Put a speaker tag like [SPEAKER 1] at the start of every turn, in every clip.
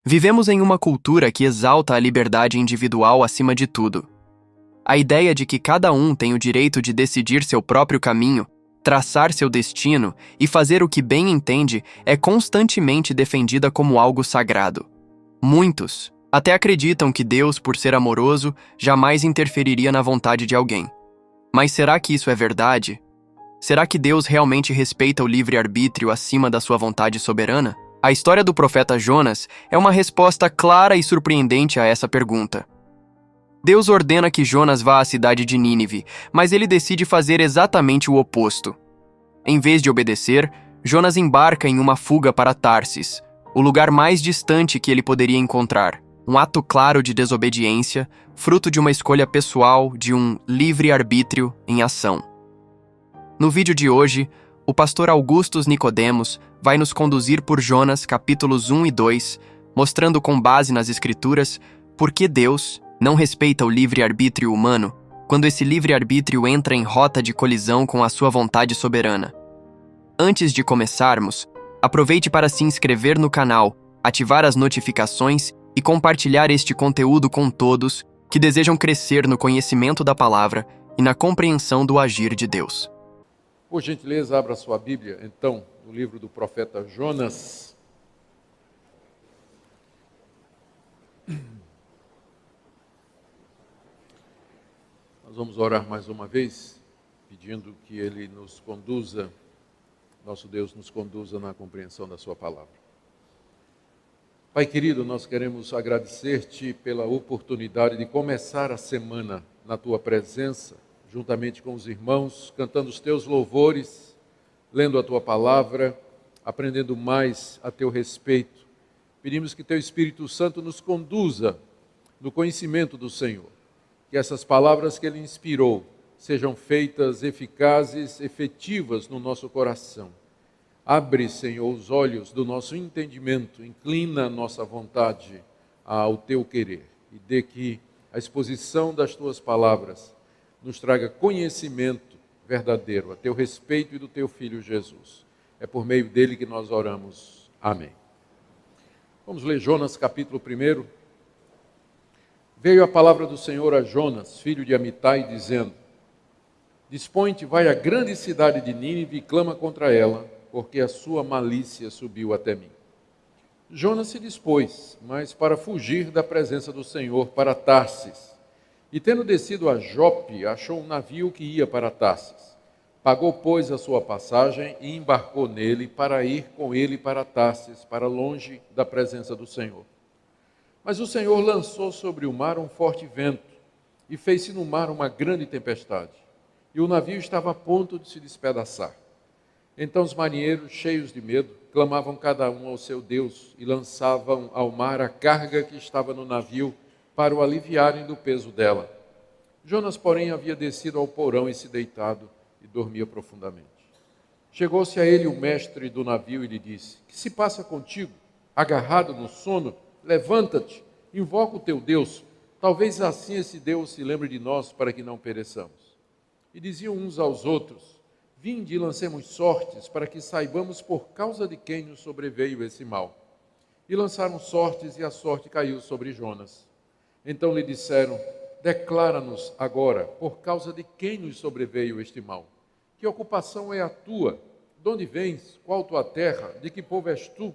[SPEAKER 1] Vivemos em uma cultura que exalta a liberdade individual acima de tudo. A ideia de que cada um tem o direito de decidir seu próprio caminho, traçar seu destino e fazer o que bem entende é constantemente defendida como algo sagrado. Muitos até acreditam que Deus, por ser amoroso, jamais interferiria na vontade de alguém. Mas será que isso é verdade? Será que Deus realmente respeita o livre-arbítrio acima da sua vontade soberana? A história do profeta Jonas é uma resposta clara e surpreendente a essa pergunta. Deus ordena que Jonas vá à cidade de Nínive, mas ele decide fazer exatamente o oposto. Em vez de obedecer, Jonas embarca em uma fuga para Tarsis, o lugar mais distante que ele poderia encontrar. Um ato claro de desobediência, fruto de uma escolha pessoal, de um livre-arbítrio em ação. No vídeo de hoje, o pastor Augustus Nicodemos vai nos conduzir por Jonas, capítulos 1 e 2, mostrando com base nas Escrituras por que Deus não respeita o livre-arbítrio humano quando esse livre-arbítrio entra em rota de colisão com a sua vontade soberana. Antes de começarmos, aproveite para se inscrever no canal, ativar as notificações e compartilhar este conteúdo com todos que desejam crescer no conhecimento da palavra e na compreensão do agir de Deus.
[SPEAKER 2] Por gentileza, abra sua Bíblia, então, no livro do profeta Jonas. Nós vamos orar mais uma vez, pedindo que Ele nos conduza, nosso Deus nos conduza na compreensão da sua palavra. Pai querido, nós queremos agradecer-te pela oportunidade de começar a semana na tua presença, juntamente com os irmãos, cantando os teus louvores, lendo a tua palavra, aprendendo mais a teu respeito. Pedimos que teu Espírito Santo nos conduza no conhecimento do Senhor, que essas palavras que Ele inspirou sejam feitas eficazes, efetivas no nosso coração. Abre, Senhor, os olhos do nosso entendimento, inclina a nossa vontade ao teu querer e dê que a exposição das tuas palavras nos traga conhecimento verdadeiro a teu respeito e do teu Filho Jesus. É por meio dele que nós oramos. Amém. Vamos ler Jonas capítulo 1. Veio a palavra do Senhor a Jonas, filho de Amitai, dizendo: Dispõe-te, vai à grande cidade de Nínive e clama contra ela, porque a sua malícia subiu até mim. Jonas se dispôs, mas para fugir da presença do Senhor, para Tarsis. E tendo descido a Jope, achou um navio que ia para Tarsis. Pagou, pois, a sua passagem e embarcou nele para ir com ele para Tarsis, para longe da presença do Senhor. Mas o Senhor lançou sobre o mar um forte vento e fez-se no mar uma grande tempestade. E o navio estava a ponto de se despedaçar. Então os marinheiros, cheios de medo, clamavam cada um ao seu Deus e lançavam ao mar a carga que estava no navio para o aliviarem do peso dela. Jonas, porém, havia descido ao porão e se deitado e dormia profundamente. Chegou-se a ele o mestre do navio e lhe disse: Que se passa contigo? Agarrado no sono? Levanta-te, invoca o teu Deus. Talvez assim esse Deus se lembre de nós para que não pereçamos. E diziam uns aos outros: Vinde e lancemos sortes, para que saibamos por causa de quem nos sobreveio esse mal. E lançaram sortes, e a sorte caiu sobre Jonas. Então lhe disseram: Declara-nos agora, por causa de quem nos sobreveio este mal. Que ocupação é a tua? De onde vens? Qual tua terra? De que povo és tu?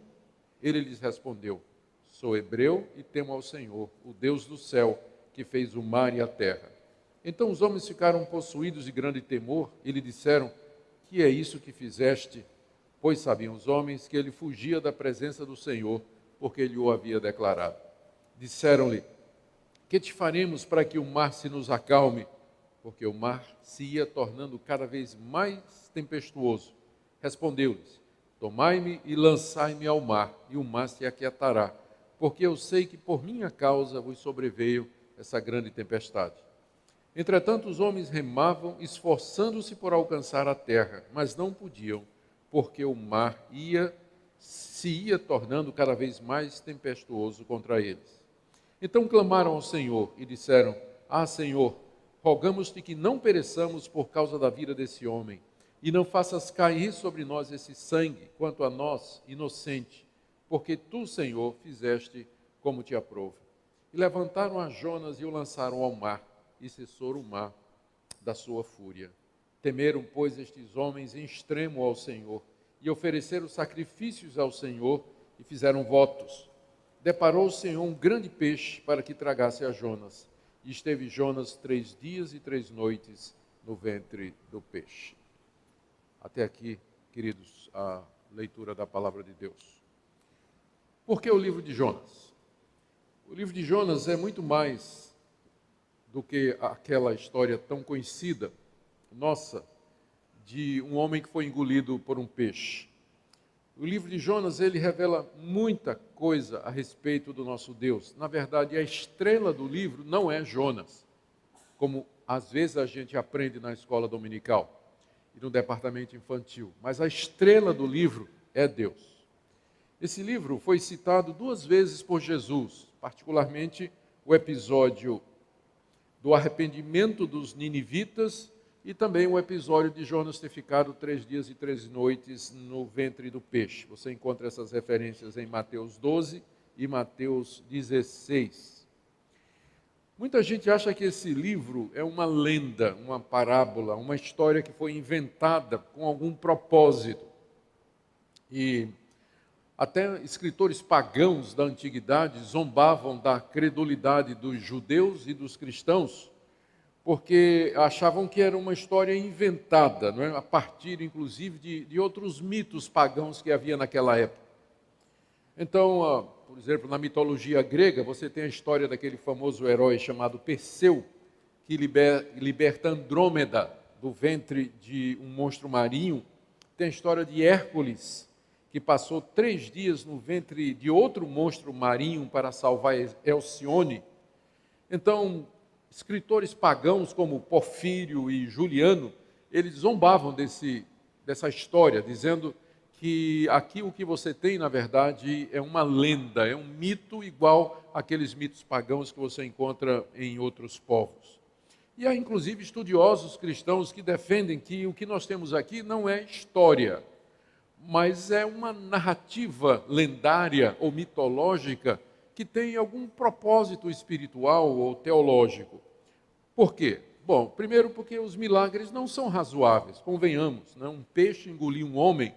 [SPEAKER 2] Ele lhes respondeu: Sou hebreu e temo ao Senhor, o Deus do céu, que fez o mar e a terra. Então os homens ficaram possuídos de grande temor e lhe disseram: Que é isso que fizeste? Pois sabiam os homens que ele fugia da presença do Senhor, porque ele o havia declarado. Disseram-lhe: Que te faremos para que o mar se nos acalme? Porque o mar se ia tornando cada vez mais tempestuoso. Respondeu-lhes: Tomai-me e lançai-me ao mar, e o mar se aquietará, porque eu sei que por minha causa vos sobreveio essa grande tempestade. Entretanto, os homens remavam, esforçando-se por alcançar a terra, mas não podiam, porque o mar se ia tornando cada vez mais tempestuoso contra eles. Então clamaram ao Senhor e disseram: Senhor, rogamos-te que não pereçamos por causa da vida desse homem, e não faças cair sobre nós esse sangue, quanto a nós, inocente, porque tu, Senhor, fizeste como te aprouve. E levantaram a Jonas e o lançaram ao mar, e cessou o mar da sua fúria. Temeram, pois, estes homens em extremo ao Senhor, e ofereceram sacrifícios ao Senhor, e fizeram votos. Deparou o Senhor um grande peixe para que tragasse a Jonas, e esteve Jonas 3 dias e 3 noites no ventre do peixe. Até aqui, queridos, a leitura da palavra de Deus. Por que o livro de Jonas? O livro de Jonas é muito mais do que aquela história tão conhecida, nossa, de um homem que foi engolido por um peixe. O livro de Jonas, ele revela muita coisa a respeito do nosso Deus. Na verdade, a estrela do livro não é Jonas, como às vezes a gente aprende na escola dominical e no departamento infantil, mas a estrela do livro é Deus. Esse livro foi citado 2 vezes por Jesus, particularmente o episódio do arrependimento dos ninivitas e também o episódio de Jonas ter ficado 3 dias e 3 noites no ventre do peixe. Você encontra essas referências em Mateus 12 e Mateus 16. Muita gente acha que esse livro é uma lenda, uma parábola, uma história que foi inventada com algum propósito. E até escritores pagãos da antiguidade zombavam da credulidade dos judeus e dos cristãos, porque achavam que era uma história inventada, não é? A partir, inclusive, de outros mitos pagãos que havia naquela época. Então, por exemplo, na mitologia grega, você tem a história daquele famoso herói chamado Perseu, que liberta Andrômeda do ventre de um monstro marinho. Tem a história de Hércules, que passou 3 dias no ventre de outro monstro marinho para salvar Alcione. Então, escritores pagãos como Porfírio e Juliano, eles zombavam dessa história, dizendo que aqui o que você tem, na verdade, é uma lenda, é um mito igual àqueles mitos pagãos que você encontra em outros povos. E há, inclusive, estudiosos cristãos que defendem que o que nós temos aqui não é história, mas é uma narrativa lendária ou mitológica que tem algum propósito espiritual ou teológico. Por quê? Bom, primeiro porque os milagres não são razoáveis, convenhamos, né? Um peixe engolir um homem,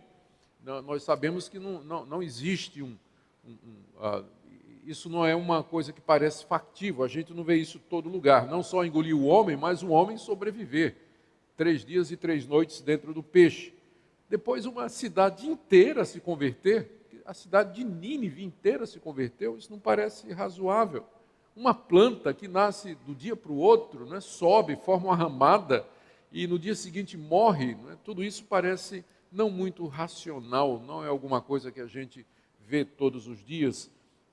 [SPEAKER 2] nós sabemos que não existe isso não é uma coisa que parece factível, a gente não vê isso em todo lugar, não só engolir o homem, mas o homem sobreviver 3 dias e 3 noites dentro do peixe. Depois uma cidade inteira se converter, a cidade de Nínive inteira se converteu, isso não parece razoável. Uma planta que nasce do dia para o outro, né, sobe, forma uma ramada e no dia seguinte morre, né, tudo isso parece não muito racional, não é alguma coisa que a gente vê todos os dias.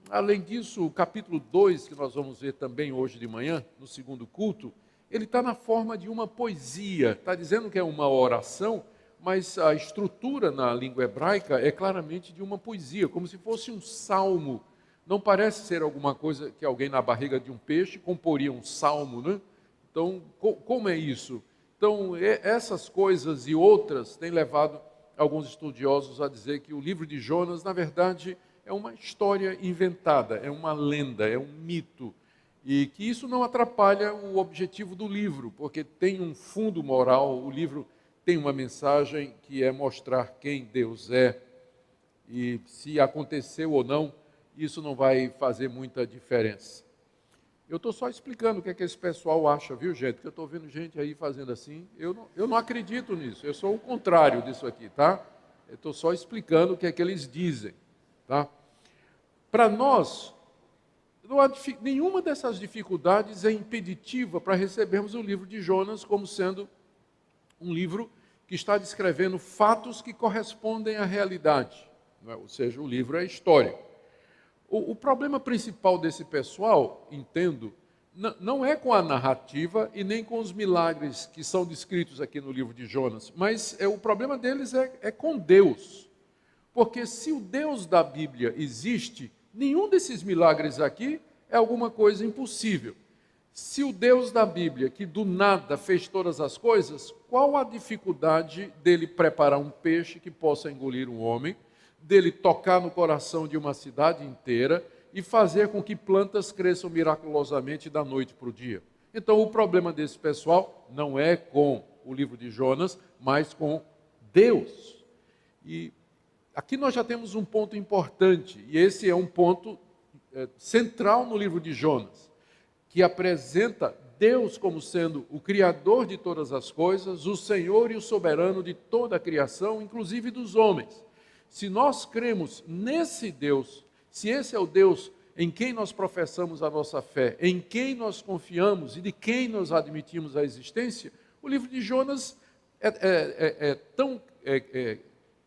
[SPEAKER 2] Além disso, o capítulo 2, que nós vamos ver também hoje de manhã, no segundo culto, ele está na forma de uma poesia, está dizendo que é uma oração, mas a estrutura na língua hebraica é claramente de uma poesia, como se fosse um salmo. Não parece ser alguma coisa que alguém na barriga de um peixe comporia um salmo, né? Então, como é isso? Então, essas coisas e outras têm levado alguns estudiosos a dizer que o livro de Jonas, na verdade, é uma história inventada, é uma lenda, é um mito, e que isso não atrapalha o objetivo do livro, porque tem um fundo moral, o livro tem uma mensagem que é mostrar quem Deus é, e se aconteceu ou não, isso não vai fazer muita diferença. Eu estou só explicando o que é que esse pessoal acha, viu, gente? Porque eu estou vendo gente aí fazendo assim. Eu não acredito nisso, eu sou o contrário disso aqui, tá? Eu estou só explicando o que é que eles dizem, tá? Para nós, não há nenhuma dessas dificuldades é impeditiva para recebermos o livro de Jonas como sendo um livro que está descrevendo fatos que correspondem à realidade, não é? Ou seja, o livro é histórico. O problema principal desse pessoal, entendo, não é com a narrativa e nem com os milagres que são descritos aqui no livro de Jonas, mas o problema deles é com Deus. Porque se o Deus da Bíblia existe, nenhum desses milagres aqui é alguma coisa impossível. Se o Deus da Bíblia, que do nada fez todas as coisas, qual a dificuldade dele preparar um peixe que possa engolir um homem, dele tocar no coração de uma cidade inteira e fazer com que plantas cresçam miraculosamente da noite para o dia. Então, o problema desse pessoal não é com o livro de Jonas, mas com Deus. E aqui nós já temos um ponto importante, e esse é um ponto central no livro de Jonas, que apresenta Deus como sendo o Criador de todas as coisas, o Senhor e o soberano de toda a criação, inclusive dos homens. Se nós cremos nesse Deus, se esse é o Deus em quem nós professamos a nossa fé, em quem nós confiamos e de quem nós admitimos a existência, o livro de Jonas é tão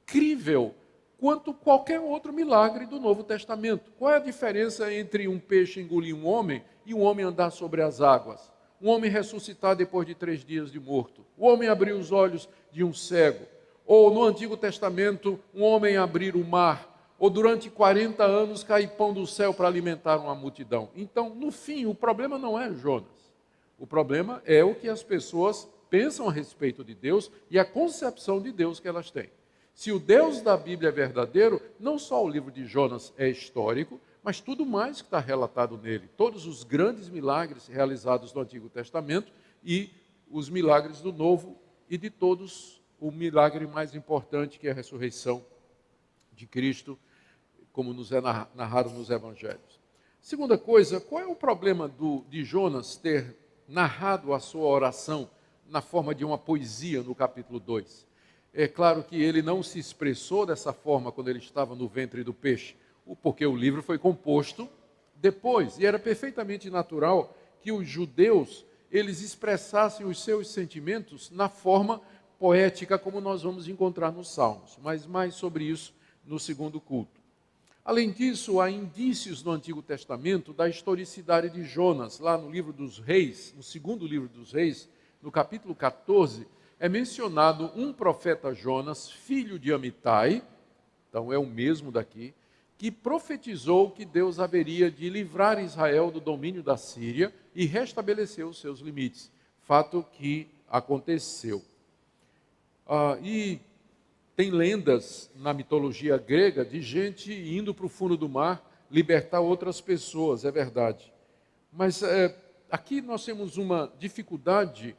[SPEAKER 2] crível quanto qualquer outro milagre do Novo Testamento. Qual é a diferença entre um peixe engolir um homem e um homem andar sobre as águas? Um homem ressuscitar depois de 3 dias de morto. O homem abrir os olhos de um cego. Ou no Antigo Testamento, um homem abrir o mar. Ou durante 40 anos cair pão do céu para alimentar uma multidão. Então, no fim, o problema não é Jonas. O problema é o que as pessoas pensam a respeito de Deus e a concepção de Deus que elas têm. Se o Deus da Bíblia é verdadeiro, não só o livro de Jonas é histórico, mas tudo mais que está relatado nele. Todos os grandes milagres realizados no Antigo Testamento e os milagres do Novo, e de todos o milagre mais importante, que é a ressurreição de Cristo, como nos é narrado nos Evangelhos. Segunda coisa, qual é o problema de Jonas ter narrado a sua oração na forma de uma poesia no capítulo 2? É claro que ele não se expressou dessa forma quando ele estava no ventre do peixe, porque o livro foi composto depois, e era perfeitamente natural que os judeus, eles expressassem os seus sentimentos na forma poética, como nós vamos encontrar nos Salmos, mas mais sobre isso no segundo culto. Além disso, há indícios no Antigo Testamento da historicidade de Jonas. Lá no livro dos Reis, no segundo livro dos Reis, no capítulo 14, é mencionado um profeta Jonas, filho de Amitai, então é o mesmo daqui, que profetizou que Deus haveria de livrar Israel do domínio da Síria e restabelecer os seus limites. Fato que aconteceu. E tem lendas na mitologia grega de gente indo para o fundo do mar libertar outras pessoas, é verdade. Mas aqui nós temos uma dificuldade,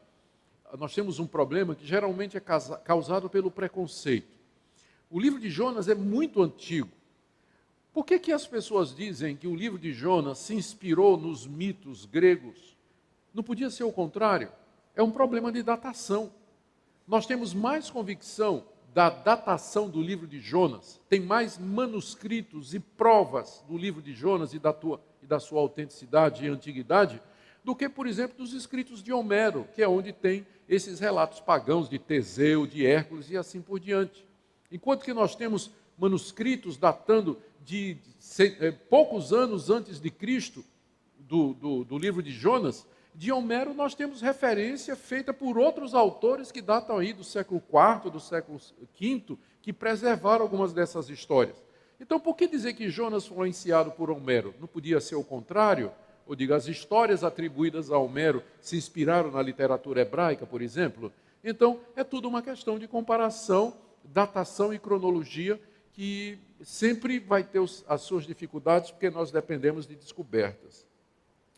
[SPEAKER 2] nós temos um problema que geralmente é causado pelo preconceito. O livro de Jonas é muito antigo. Por que as pessoas dizem que o livro de Jonas se inspirou nos mitos gregos? Não podia ser o contrário. É um problema de datação. Nós temos mais convicção da datação do livro de Jonas, tem mais manuscritos e provas do livro de Jonas e da sua autenticidade e antiguidade, do que, por exemplo, dos escritos de Homero, que é onde tem esses relatos pagãos de Teseu, de Hércules e assim por diante. Enquanto que nós temos manuscritos datando de poucos anos antes de Cristo, do livro de Jonas, de Homero nós temos referência feita por outros autores que datam aí do século IV, do século V, que preservaram algumas dessas histórias. Então, por que dizer que Jonas foi influenciado por Homero? Não podia ser o contrário? Ou diga, as histórias atribuídas a Homero se inspiraram na literatura hebraica, por exemplo? Então, é tudo uma questão de comparação, datação e cronologia, que sempre vai ter as suas dificuldades, porque nós dependemos de descobertas.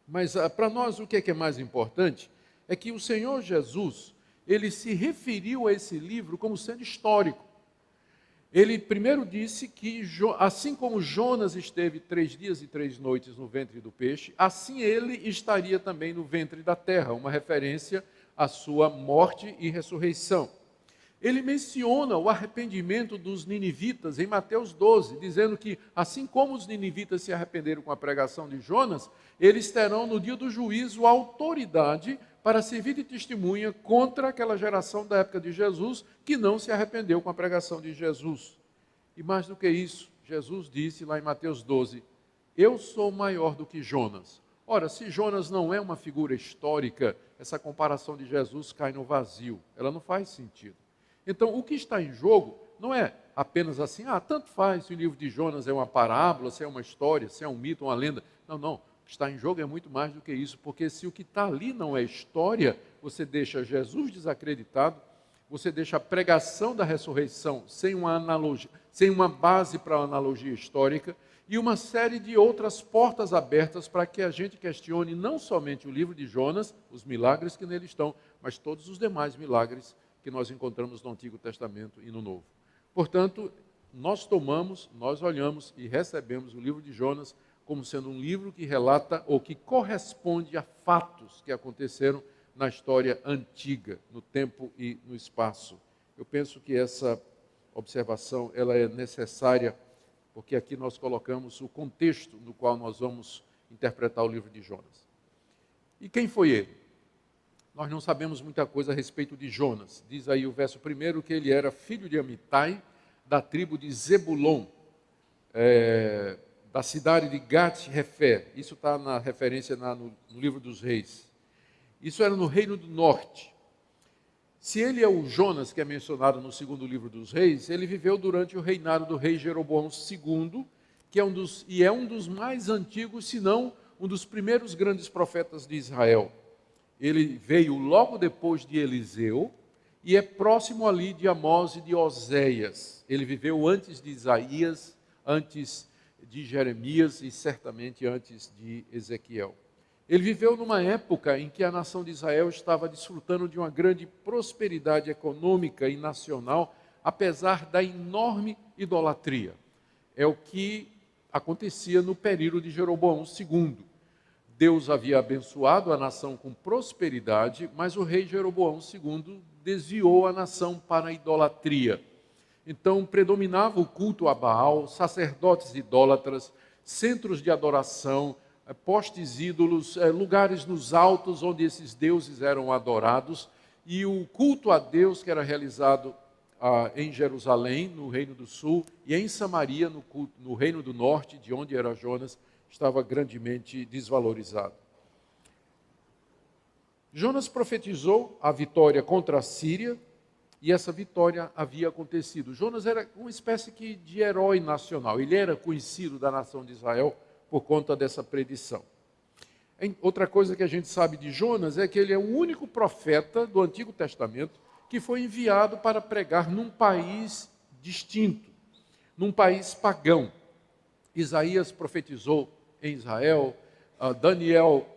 [SPEAKER 2] Mas para nós o que é mais importante é que o Senhor Jesus, ele se referiu a esse livro como sendo histórico. Ele primeiro disse que, assim como Jonas esteve 3 dias e 3 noites no ventre do peixe, assim ele estaria também no ventre da terra, uma referência à sua morte e ressurreição. Ele menciona o arrependimento dos ninivitas em Mateus 12, dizendo que, assim como os ninivitas se arrependeram com a pregação de Jonas, eles terão no dia do juízo autoridade para servir de testemunha contra aquela geração da época de Jesus que não se arrependeu com a pregação de Jesus. E mais do que isso, Jesus disse lá em Mateus 12, eu sou maior do que Jonas. Ora, se Jonas não é uma figura histórica, essa comparação de Jesus cai no vazio, ela não faz sentido. Então, o que está em jogo não é apenas assim, tanto faz se o livro de Jonas é uma parábola, se é uma história, se é um mito, uma lenda. Não. O que está em jogo é muito mais do que isso, porque se o que está ali não é história, você deixa Jesus desacreditado, você deixa a pregação da ressurreição sem uma analogia, sem uma base para a analogia histórica, e uma série de outras portas abertas para que a gente questione não somente o livro de Jonas, os milagres que nele estão, mas todos os demais milagres que nós encontramos no Antigo Testamento e no Novo. Portanto, nós olhamos e recebemos o livro de Jonas como sendo um livro que relata ou que corresponde a fatos que aconteceram na história antiga, no tempo e no espaço. Eu penso que essa observação ela é necessária, porque aqui nós colocamos o contexto no qual nós vamos interpretar o livro de Jonas. E quem foi ele? Nós não sabemos muita coisa a respeito de Jonas. Diz aí o verso 1 que ele era filho de Amitai, da tribo de Zebulon, da cidade de Gat-Hefé. Isso está na referência no livro dos Reis. Isso era no Reino do Norte. Se ele é o Jonas que é mencionado no segundo livro dos Reis, ele viveu durante o reinado do rei Jeroboão II, que é um dos mais antigos, se não um dos primeiros grandes profetas de Israel. Ele veio logo depois de Eliseu e é próximo ali de Amós e de Oséias. Ele viveu antes de Isaías, antes de Jeremias e certamente antes de Ezequiel. Ele viveu numa época em que a nação de Israel estava desfrutando de uma grande prosperidade econômica e nacional, apesar da enorme idolatria. É o que acontecia no período de Jeroboão II. Deus havia abençoado a nação com prosperidade, mas o rei Jeroboão II desviou a nação para a idolatria. Então predominava o culto a Baal, sacerdotes idólatras, centros de adoração, postes ídolos, lugares nos altos onde esses deuses eram adorados, e o culto a Deus que era realizado em Jerusalém, no Reino do Sul, e em Samaria, no Reino do Norte, de onde era Jonas, estava grandemente desvalorizado. Jonas profetizou a vitória contra a Síria, e essa vitória havia acontecido. Jonas era uma espécie de herói nacional, ele era conhecido da nação de Israel por conta dessa predição. Outra coisa que a gente sabe de Jonas é que ele é o único profeta do Antigo Testamento que foi enviado para pregar num país distinto, num país pagão. Isaías profetizou em Israel, Daniel,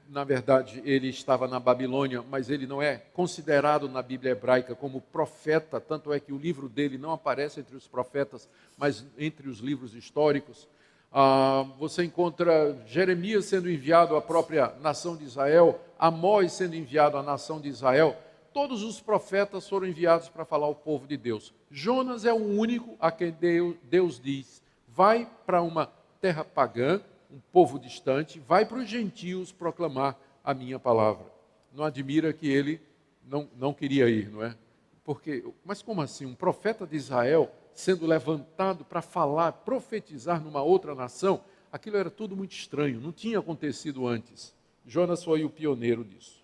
[SPEAKER 2] na verdade, ele estava na Babilônia, mas ele não é considerado na Bíblia hebraica como profeta, tanto é que o livro dele não aparece entre os profetas, mas entre os livros históricos. Você encontra Jeremias sendo enviado à própria nação de Israel, Amós sendo enviado à nação de Israel. Todos os profetas foram enviados para falar ao povo de Deus. Jonas é o único a quem Deus diz, vai para uma terra pagã, um povo distante, vai para os gentios proclamar a minha palavra. Não admira que ele não queria ir, não é? Mas como assim? Um profeta de Israel sendo levantado para falar, profetizar numa outra nação, aquilo era tudo muito estranho, não tinha acontecido antes. Jonas foi o pioneiro disso.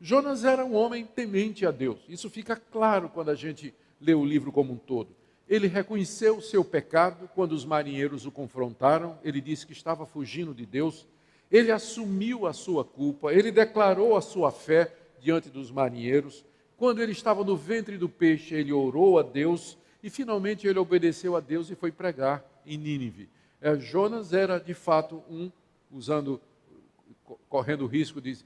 [SPEAKER 2] Jonas era um homem temente a Deus. Isso fica claro quando a gente lê o livro como um todo. Ele reconheceu o seu pecado quando os marinheiros o confrontaram, ele disse que estava fugindo de Deus, ele assumiu a sua culpa, ele declarou a sua fé diante dos marinheiros. Quando ele estava no ventre do peixe, ele orou a Deus, e finalmente ele obedeceu a Deus e foi pregar em Nínive. Jonas era de fato correndo o risco de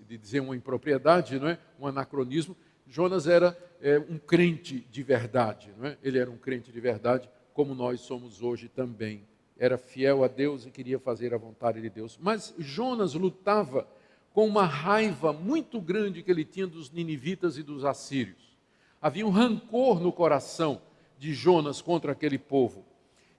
[SPEAKER 2] dizer uma impropriedade, não é? Um anacronismo. Jonas era um crente de verdade, não é? Ele era um crente de verdade, como nós somos hoje também. Era fiel a Deus e queria fazer a vontade de Deus. Mas Jonas lutava com uma raiva muito grande que ele tinha dos ninivitas e dos assírios. Havia um rancor no coração de Jonas contra aquele povo.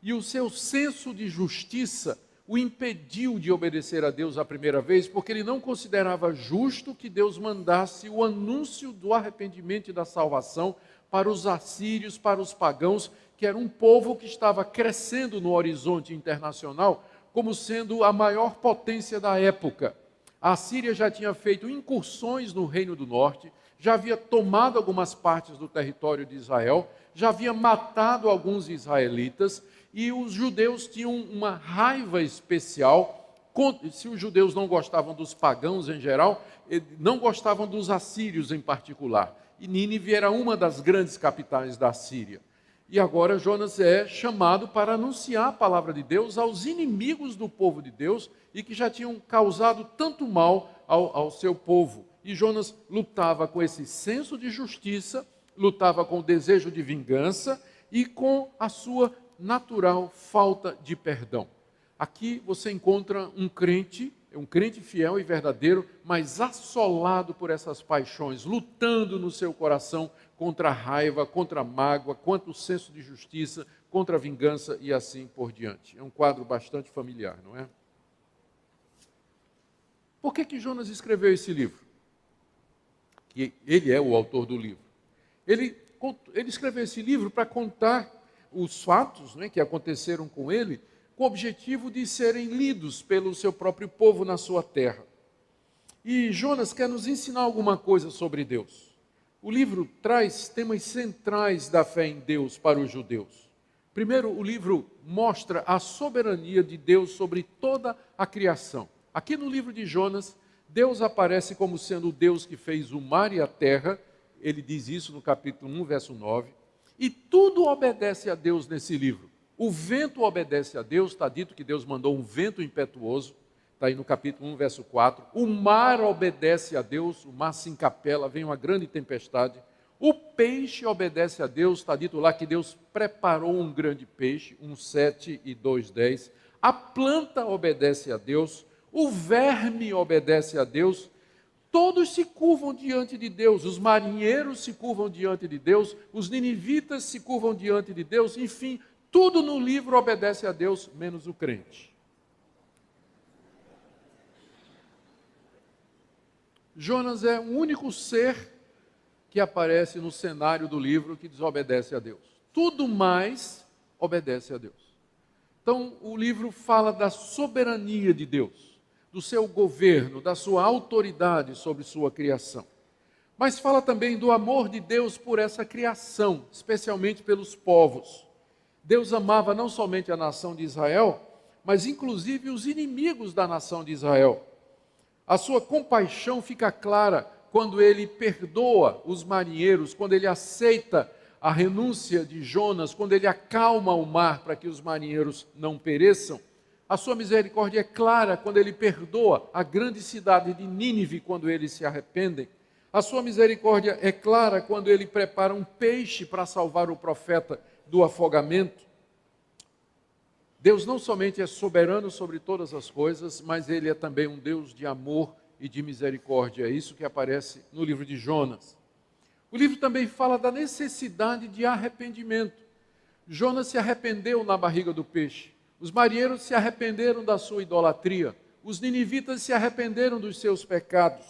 [SPEAKER 2] E o seu senso de justiça o impediu de obedecer a Deus a primeira vez, porque ele não considerava justo que Deus mandasse o anúncio do arrependimento e da salvação para os assírios, para os pagãos, que era um povo que estava crescendo no horizonte internacional, como sendo a maior potência da época. A Síria já tinha feito incursões no Reino do Norte, já havia tomado algumas partes do território de Israel, já havia matado alguns israelitas, e os judeus tinham uma raiva especial. Se os judeus não gostavam dos pagãos em geral, não gostavam dos assírios em particular. E Nínive era uma das grandes capitais da Síria. E agora Jonas é chamado para anunciar a palavra de Deus aos inimigos do povo de Deus e que já tinham causado tanto mal ao seu povo. E Jonas lutava com esse senso de justiça, lutava com o desejo de vingança e com a sua natural falta de perdão. Aqui você encontra um crente fiel e verdadeiro, mas assolado por essas paixões, lutando no seu coração contra a raiva, contra a mágoa, contra o senso de justiça, contra a vingança e assim por diante. É um quadro bastante familiar, não é? Por que Jonas escreveu esse livro? Que ele é o autor do livro. Ele escreveu esse livro para contar os fatos, né, que aconteceram com ele, com o objetivo de serem lidos pelo seu próprio povo na sua terra. E Jonas quer nos ensinar alguma coisa sobre Deus. O livro traz temas centrais da fé em Deus para os judeus. Primeiro, o livro mostra a soberania de Deus sobre toda a criação. Aqui no livro de Jonas, Deus aparece como sendo o Deus que fez o mar e a terra. Ele diz isso no capítulo 1, verso 9. E tudo obedece a Deus nesse livro. O vento obedece a Deus, está dito que Deus mandou um vento impetuoso, está aí no capítulo 1, verso 4. O mar obedece a Deus, o mar se encapela, vem uma grande tempestade. O peixe obedece a Deus, está dito lá que Deus preparou um grande peixe, 1:7 e 2:10. A planta obedece a Deus, o verme obedece a Deus. Todos se curvam diante de Deus, os marinheiros se curvam diante de Deus, os ninivitas se curvam diante de Deus, enfim, tudo no livro obedece a Deus, menos o crente. Jonas é o único ser que aparece no cenário do livro que desobedece a Deus. Tudo mais obedece a Deus. Então, o livro fala da soberania de Deus, do seu governo, da sua autoridade sobre sua criação. Mas fala também do amor de Deus por essa criação, especialmente pelos povos. Deus amava não somente a nação de Israel, mas inclusive os inimigos da nação de Israel. A sua compaixão fica clara quando ele perdoa os marinheiros, quando ele aceita a renúncia de Jonas, quando ele acalma o mar para que os marinheiros não pereçam. A sua misericórdia é clara quando ele perdoa a grande cidade de Nínive, quando eles se arrependem. A sua misericórdia é clara quando ele prepara um peixe para salvar o profeta do afogamento. Deus não somente é soberano sobre todas as coisas, mas ele é também um Deus de amor e de misericórdia. É isso que aparece no livro de Jonas. O livro também fala da necessidade de arrependimento. Jonas se arrependeu na barriga do peixe. Os marinheiros se arrependeram da sua idolatria. Os ninivitas se arrependeram dos seus pecados.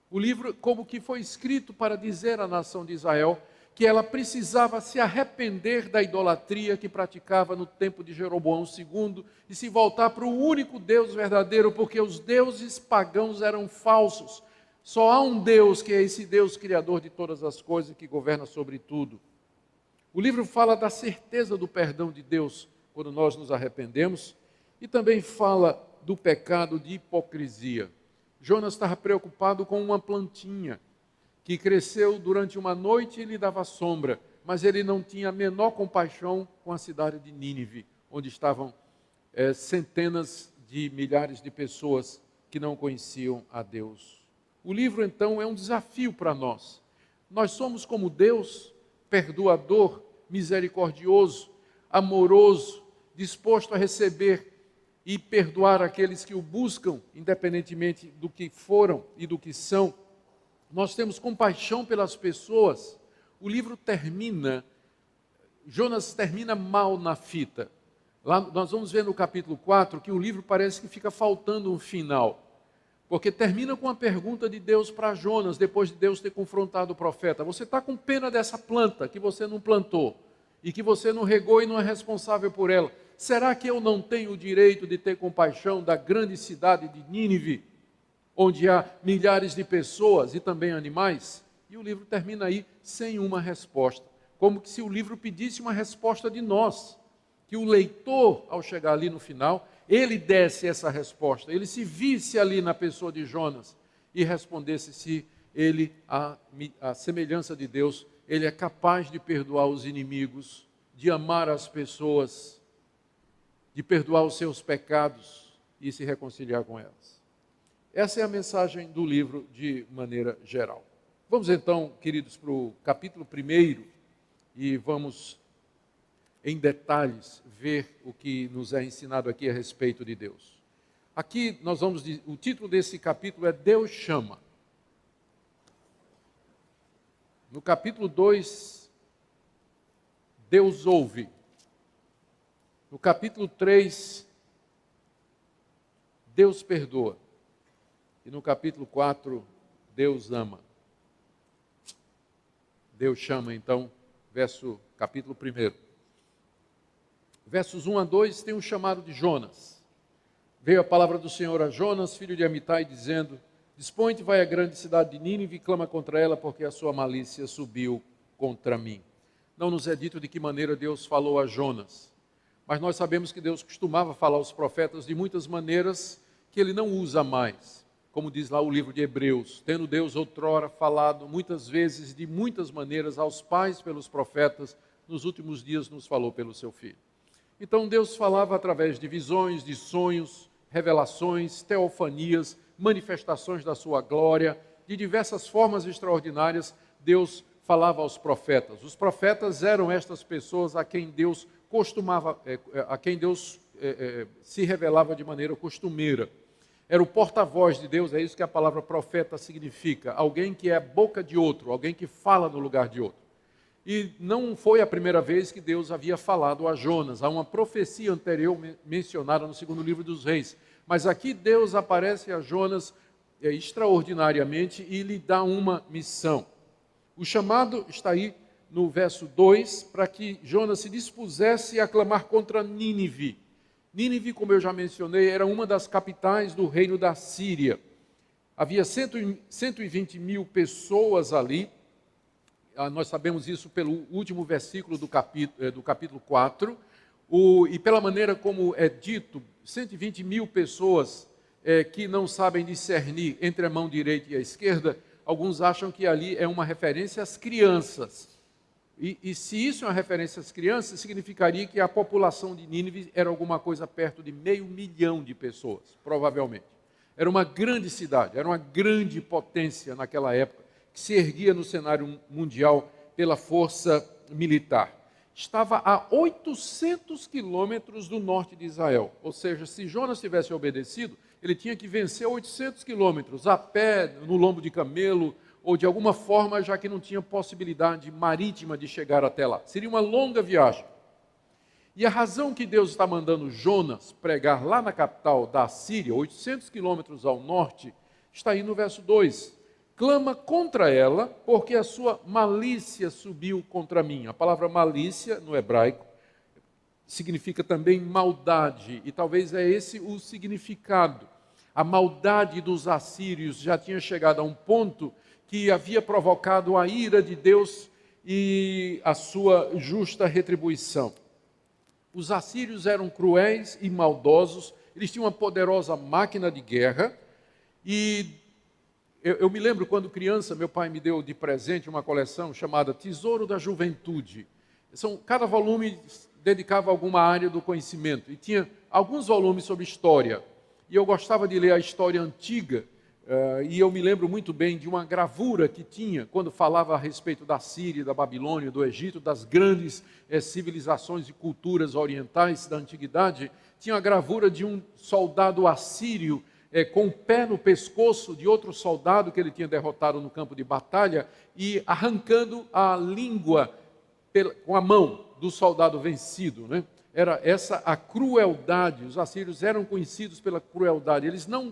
[SPEAKER 2] O livro como que foi escrito para dizer à nação de Israel que ela precisava se arrepender da idolatria que praticava no tempo de Jeroboão II e se voltar para o único Deus verdadeiro, porque os deuses pagãos eram falsos. Só há um Deus, que é esse Deus criador de todas as coisas, que governa sobre tudo. O livro fala da certeza do perdão de Deus quando nós nos arrependemos e também fala do pecado de hipocrisia. Jonas estava preocupado com uma plantinha que cresceu durante uma noite e lhe dava sombra, mas ele não tinha a menor compaixão com a cidade de Nínive, onde estavam centenas de milhares de pessoas que não conheciam a Deus. O livro, então, é um desafio para nós. Nós somos como Deus, perdoador, misericordioso, amoroso, disposto a receber e perdoar aqueles que o buscam, independentemente do que foram e do que são. Nós temos compaixão pelas pessoas. O livro termina, Jonas termina mal na fita. Lá nós vamos ver no capítulo 4 que o livro parece que fica faltando um final. Porque termina com a pergunta de Deus para Jonas, depois de Deus ter confrontado o profeta. Você está com pena dessa planta que você não plantou e que você não regou e não é responsável por ela. Será que eu não tenho o direito de ter compaixão da grande cidade de Nínive, onde há milhares de pessoas e também animais? E o livro termina aí sem uma resposta. Como que se o livro pedisse uma resposta de nós. Que o leitor, ao chegar ali no final, ele desse essa resposta. Ele se visse ali na pessoa de Jonas e respondesse se ele, a semelhança de Deus, ele é capaz de perdoar os inimigos de amar as pessoas, de perdoar os seus pecados e se reconciliar com elas. Essa é a mensagem do livro de maneira geral. Vamos então, queridos, para o capítulo 1 e vamos, em detalhes, ver o que nos é ensinado aqui a respeito de Deus. Aqui nós vamos, o título desse capítulo é Deus chama. No capítulo 2, Deus ouve. No capítulo 3, Deus perdoa. E no capítulo 4, Deus ama. Deus chama, então, capítulo 1. Versos 1 a 2 tem um chamado de Jonas. Veio a palavra do Senhor a Jonas, filho de Amitai, dizendo: Dispõe-te, vai à grande cidade de Nínive e clama contra ela, porque a sua malícia subiu contra mim. Não nos é dito de que maneira Deus falou a Jonas, mas nós sabemos que Deus costumava falar aos profetas de muitas maneiras que ele não usa mais. Como diz lá o livro de Hebreus, tendo Deus outrora falado muitas vezes, de muitas maneiras, aos pais pelos profetas, nos últimos dias nos falou pelo seu Filho. Então Deus falava através de visões, de sonhos, revelações, teofanias, manifestações da sua glória, de diversas formas extraordinárias, Deus falava aos profetas. Os profetas eram estas pessoas a quem Deus se revelava de maneira costumeira. Era o porta-voz de Deus, é isso que a palavra profeta significa. Alguém que é a boca de outro, alguém que fala no lugar de outro. E não foi a primeira vez que Deus havia falado a Jonas. Há uma profecia anterior mencionada no segundo livro dos Reis. Mas aqui Deus aparece a Jonas extraordinariamente e lhe dá uma missão. O chamado está aí no verso 2, para que Jonas se dispusesse a clamar contra Nínive. Nínive, como eu já mencionei, era uma das capitais do reino da Síria. Havia 120 mil pessoas ali. Nós sabemos isso pelo último versículo do capítulo 4. E pela maneira como é dito, 120 mil pessoas que não sabem discernir entre a mão direita e a esquerda, alguns acham que ali é uma referência às crianças. E se isso é uma referência às crianças, significaria que a população de Nínive era alguma coisa perto de 500 mil de pessoas, provavelmente. Era uma grande cidade, era uma grande potência naquela época, que se erguia no cenário mundial pela força militar. Estava a 800 quilômetros do norte de Israel. Ou seja, se Jonas tivesse obedecido, ele tinha que vencer 800 quilômetros, a pé, no lombo de camelo, ou de alguma forma, já que não tinha possibilidade marítima de chegar até lá. Seria uma longa viagem. E a razão que Deus está mandando Jonas pregar lá na capital da Síria, 800 quilômetros ao norte, está aí no verso 2. Clama contra ela, porque a sua malícia subiu contra mim. A palavra malícia, no hebraico, significa também maldade, e talvez é esse o significado. A maldade dos assírios já tinha chegado a um ponto que havia provocado a ira de Deus e a sua justa retribuição. Os assírios eram cruéis e maldosos, eles tinham uma poderosa máquina de guerra, e eu me lembro quando criança, meu pai me deu de presente uma coleção chamada Tesouro da Juventude. Cada volume dedicava a alguma área do conhecimento, e tinha alguns volumes sobre história, e eu gostava de ler a história antiga. E eu me lembro muito bem de uma gravura que tinha, quando falava a respeito da Síria, da Babilônia, do Egito, das grandes civilizações e culturas orientais da antiguidade. Tinha a gravura de um soldado assírio com o pé no pescoço de outro soldado que ele tinha derrotado no campo de batalha e arrancando a língua com a mão do soldado vencido, né? Era essa a crueldade. Os assírios eram conhecidos pela crueldade. Eles não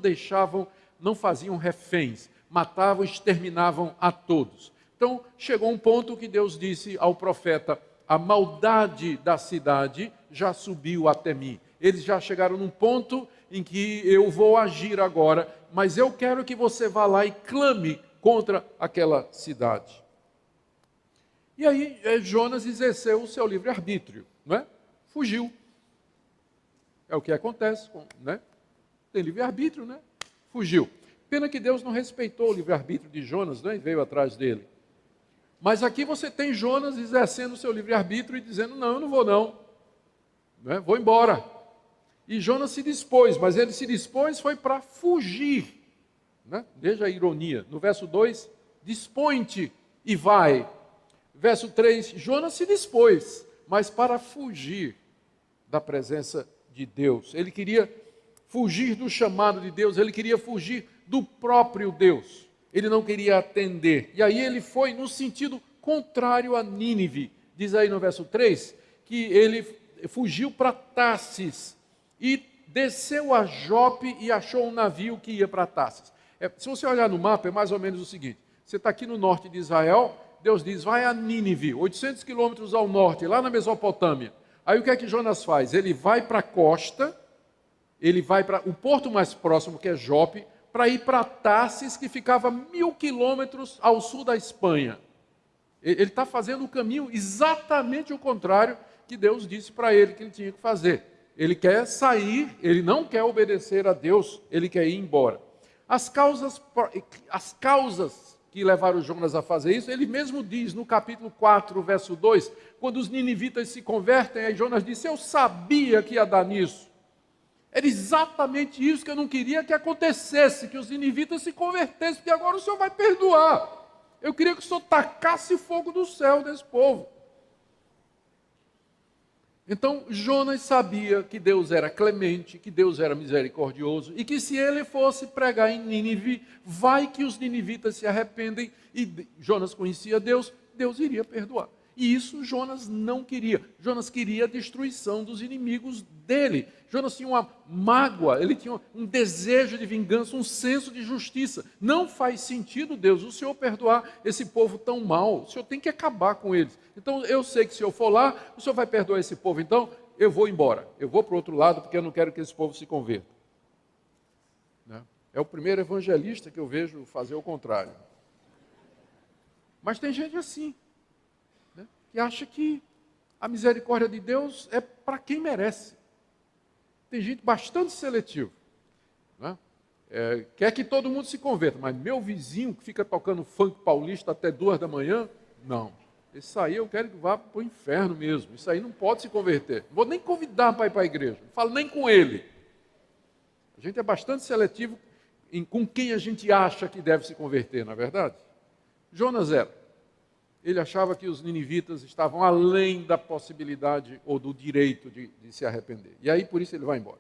[SPEAKER 2] faziam reféns, matavam, exterminavam a todos. Então, chegou um ponto que Deus disse ao profeta: a maldade da cidade já subiu até mim. Eles já chegaram num ponto em que eu vou agir agora, mas eu quero que você vá lá e clame contra aquela cidade. E aí Jonas exerceu o seu livre-arbítrio, não é? Fugiu. É o que acontece, né? Tem livre-arbítrio, né? Fugiu. Pena que Deus não respeitou o livre-arbítrio de Jonas, né? E veio atrás dele. Mas aqui você tem Jonas exercendo o seu livre-arbítrio e dizendo, não, eu não vou não, né? Vou embora. E Jonas se dispôs, mas ele se dispôs foi para fugir, né? Veja a ironia, no verso 2, dispõe-te e vai. Verso 3, Jonas se dispôs, mas para fugir da presença de Deus. Ele queria fugir do chamado de Deus, ele queria fugir do próprio Deus. Ele não queria atender. E aí ele foi no sentido contrário a Nínive. Diz aí no verso 3, que ele fugiu para Tarsis e desceu a Jope e achou um navio que ia para Tarsis. Se você olhar no mapa, é mais ou menos o seguinte. Você está aqui no norte de Israel, Deus diz, vai a Nínive, 800 quilômetros ao norte, lá na Mesopotâmia. Aí o que é que Jonas faz? Ele vai para a costa, ele vai para o porto mais próximo, que é Jope, para ir para Tarsis, que ficava 1000 quilômetros ao sul da Espanha. Ele está fazendo o caminho exatamente o contrário que Deus disse para ele que ele tinha que fazer. Ele quer sair, ele não quer obedecer a Deus, ele quer ir embora. As causas que levaram Jonas a fazer isso, ele mesmo diz no capítulo 4, verso 2, quando os ninivitas se convertem, aí Jonas disse, eu sabia que ia dar nisso. Era exatamente isso que eu não queria que acontecesse, que os ninivitas se convertessem, porque agora o Senhor vai perdoar. Eu queria que o Senhor tacasse fogo do céu desse povo. Então, Jonas sabia que Deus era clemente, que Deus era misericordioso, e que se ele fosse pregar em Nínive, vai que os ninivitas se arrependem, e Jonas conhecia Deus, Deus iria perdoar. E isso Jonas não queria. Jonas queria a destruição dos inimigos dele. Jonas tinha uma mágoa, ele tinha um desejo de vingança, um senso de justiça. Não faz sentido, Deus, o Senhor perdoar esse povo tão mal. O Senhor tem que acabar com eles. Então, eu sei que se eu for lá, o Senhor vai perdoar esse povo. Então, eu vou embora. Eu vou para o outro lado, porque eu não quero que esse povo se converta. É o primeiro evangelista que eu vejo fazer o contrário. Mas tem gente assim, que acha que a misericórdia de Deus é para quem merece. Tem gente bastante seletiva, né? Quer que todo mundo se converta, mas meu vizinho que fica tocando funk paulista até 2 da manhã, não. Esse aí eu quero que vá para o inferno mesmo. Isso aí não pode se converter. Não vou nem convidar para ir para a igreja, não falo nem com ele. A gente é bastante seletivo com quem a gente acha que deve se converter, não é verdade? Jonas era. Ele achava que os ninivitas estavam além da possibilidade ou do direito de se arrepender. E aí, por isso, ele vai embora.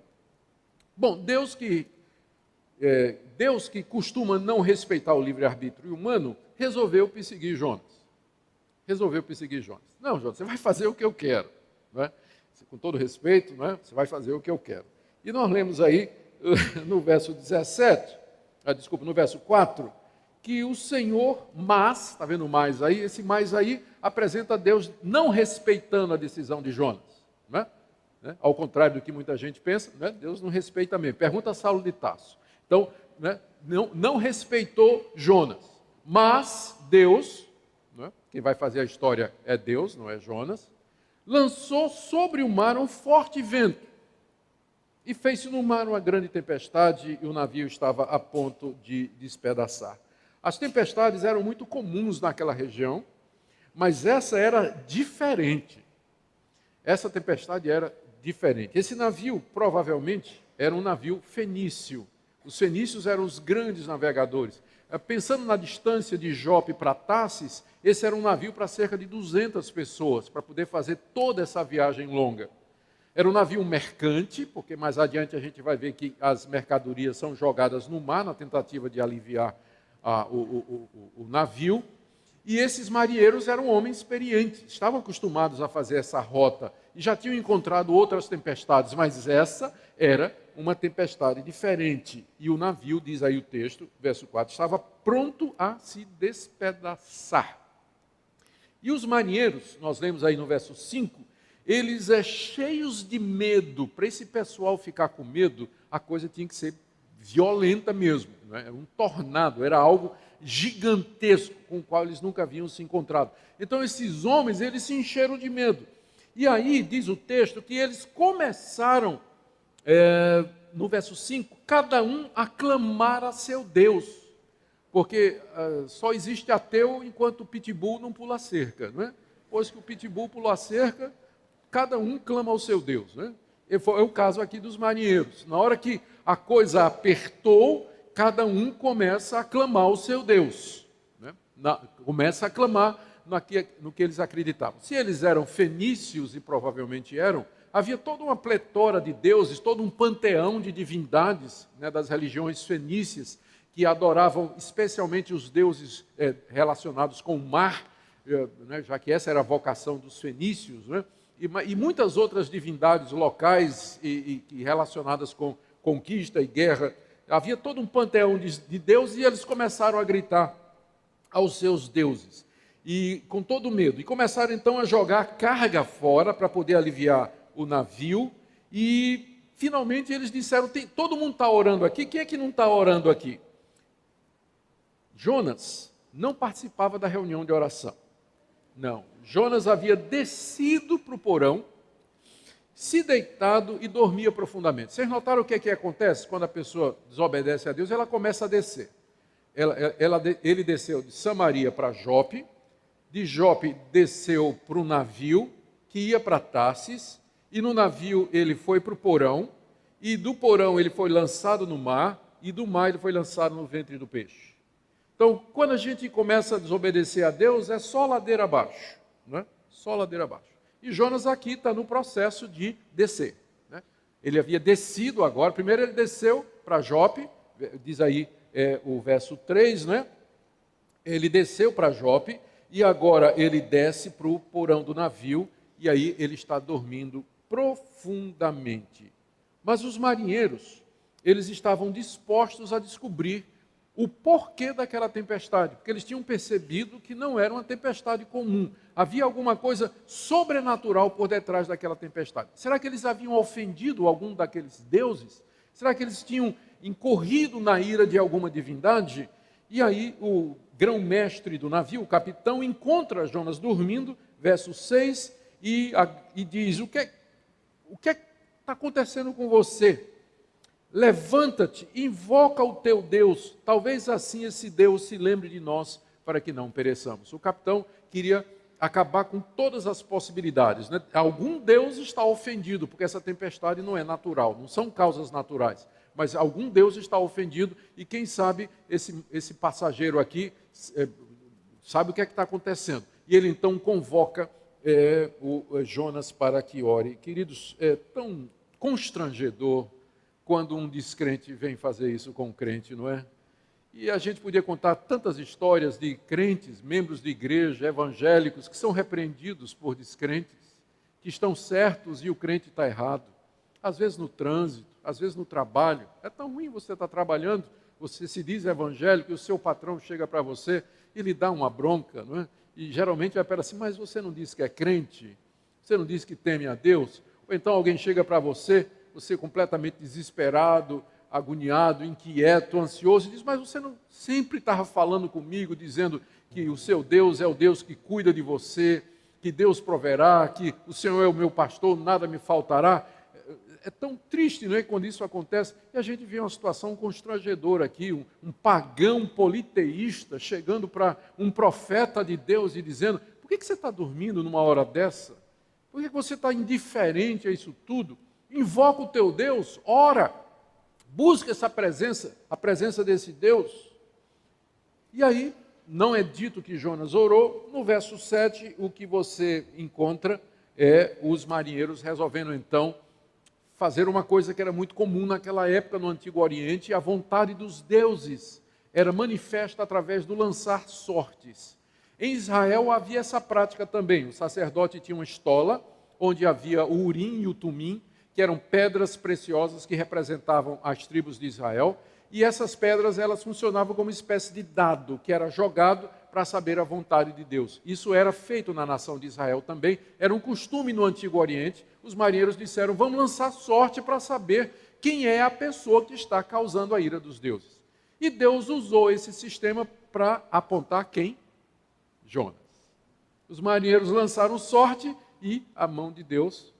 [SPEAKER 2] Bom, Deus que costuma não respeitar o livre-arbítrio humano, resolveu perseguir Jonas. Não, Jonas, você vai fazer o que eu quero. Não é? Com todo respeito, não é? Você vai fazer o que eu quero. E nós lemos aí, no verso 4, que o Senhor, mas, está vendo mais aí? Esse mais aí apresenta Deus não respeitando a decisão de Jonas. Não é? Ao contrário do que muita gente pensa, né? Deus não respeita mesmo. Pergunta a Saulo de Tarso. Então, né? não respeitou Jonas. Mas Deus, né? Quem vai fazer a história é Deus, não é Jonas, lançou sobre o mar um forte vento. E fez-se no mar uma grande tempestade e o navio estava a ponto de despedaçar. As tempestades eram muito comuns naquela região, mas essa era diferente. Essa tempestade era diferente. Esse navio, provavelmente, era um navio fenício. Os fenícios eram os grandes navegadores. Pensando na distância de Jope para Tarsis, esse era um navio para cerca de 200 pessoas, para poder fazer toda essa viagem longa. Era um navio mercante, porque mais adiante a gente vai ver que as mercadorias são jogadas no mar na tentativa de aliviar o navio, e esses marinheiros eram homens experientes, estavam acostumados a fazer essa rota, e já tinham encontrado outras tempestades, mas essa era uma tempestade diferente, e o navio, diz aí o texto, verso 4, estava pronto a se despedaçar. E os marinheiros, nós lemos aí no verso 5, eles cheios de medo. Para esse pessoal ficar com medo, a coisa tinha que ser violenta mesmo, não é? Era um tornado, era algo gigantesco com o qual eles nunca haviam se encontrado. Então esses homens, eles se encheram de medo. E aí diz o texto que eles começaram, no verso 5, cada um a clamar a seu Deus. Porque só existe ateu enquanto o pitbull não pula a cerca, não é? Depois que o pitbull pulou a cerca, cada um clama ao seu Deus, né? É o caso aqui dos marinheiros. Na hora que a coisa apertou, cada um começa a clamar ao seu Deus, né? Começa a clamar no que eles acreditavam. Se eles eram fenícios, e provavelmente eram, havia toda uma pletora de deuses, todo um panteão de divindades, né, das religiões fenícias, que adoravam especialmente os deuses relacionados com o mar, né, já que essa era a vocação dos fenícios, né, e muitas outras divindades locais e relacionadas com conquista e guerra. Havia todo um panteão de deuses e eles começaram a gritar aos seus deuses, e com todo medo. E começaram então a jogar carga fora para poder aliviar o navio, e finalmente eles disseram, todo mundo está orando aqui, quem é que não está orando aqui? Jonas não participava da reunião de oração. Não, Jonas havia descido para o porão, se deitado e dormia profundamente. Vocês notaram o que acontece quando a pessoa desobedece a Deus? Ela começa a descer. Ele desceu de Samaria para Jope, de Jope desceu para o navio que ia para Tarsis, e no navio ele foi para o porão, e do porão ele foi lançado no mar, e do mar ele foi lançado no ventre do peixe. Então, quando a gente começa a desobedecer a Deus, é só ladeira abaixo, né? Só ladeira abaixo. E Jonas aqui está no processo de descer, né? Ele havia descido agora, primeiro ele desceu para Jope, diz aí o verso 3, né? Ele desceu para Jope, e agora ele desce para o porão do navio, e aí ele está dormindo profundamente. Mas os marinheiros, eles estavam dispostos a descobrir o porquê daquela tempestade, porque eles tinham percebido que não era uma tempestade comum. Havia alguma coisa sobrenatural por detrás daquela tempestade. Será que eles haviam ofendido algum daqueles deuses? Será que eles tinham incorrido na ira de alguma divindade? E aí o grão-mestre do navio, o capitão, encontra Jonas dormindo, verso 6, e diz, o que está acontecendo com você? Levanta-te, invoca o teu Deus, talvez assim esse Deus se lembre de nós, para que não pereçamos. O capitão queria acabar com todas as possibilidades, né? Algum Deus está ofendido, porque essa tempestade não é natural, não são causas naturais, mas algum Deus está ofendido, e quem sabe esse passageiro aqui sabe o que está acontecendo. E ele então convoca o Jonas para que ore. Queridos, é tão constrangedor quando um descrente vem fazer isso com um crente, não é? E a gente podia contar tantas histórias de crentes, membros de igreja, evangélicos, que são repreendidos por descrentes, que estão certos e o crente está errado. Às vezes no trânsito, às vezes no trabalho. É tão ruim você estar trabalhando, você se diz evangélico e o seu patrão chega para você e lhe dá uma bronca, não é? E geralmente vai para assim, mas você não disse que é crente? Você não disse que teme a Deus? Ou então alguém chega para você completamente desesperado, agoniado, inquieto, ansioso, e diz, mas você não sempre estava falando comigo, dizendo que o seu Deus é o Deus que cuida de você, que Deus proverá, que o Senhor é o meu pastor, nada me faltará. É tão triste, não é, quando isso acontece, e a gente vê uma situação constrangedora aqui, um pagão politeísta chegando para um profeta de Deus e dizendo, por que você está dormindo numa hora dessa? Por que você está indiferente a isso tudo? Invoca o teu Deus, ora, busca essa presença, a presença desse Deus. E aí, não é dito que Jonas orou. No verso 7, o que você encontra é os marinheiros resolvendo então fazer uma coisa que era muito comum naquela época no Antigo Oriente. A vontade dos deuses era manifesta através do lançar sortes. Em Israel havia essa prática também. O sacerdote tinha uma estola, onde havia o Urim e o Tumim, que eram pedras preciosas que representavam as tribos de Israel, e essas pedras elas funcionavam como uma espécie de dado, que era jogado para saber a vontade de Deus. Isso era feito na nação de Israel também, era um costume no Antigo Oriente. Os marinheiros disseram, vamos lançar sorte para saber quem é a pessoa que está causando a ira dos deuses. E Deus usou esse sistema para apontar quem? Jonas. Os marinheiros lançaram sorte e a mão de Deus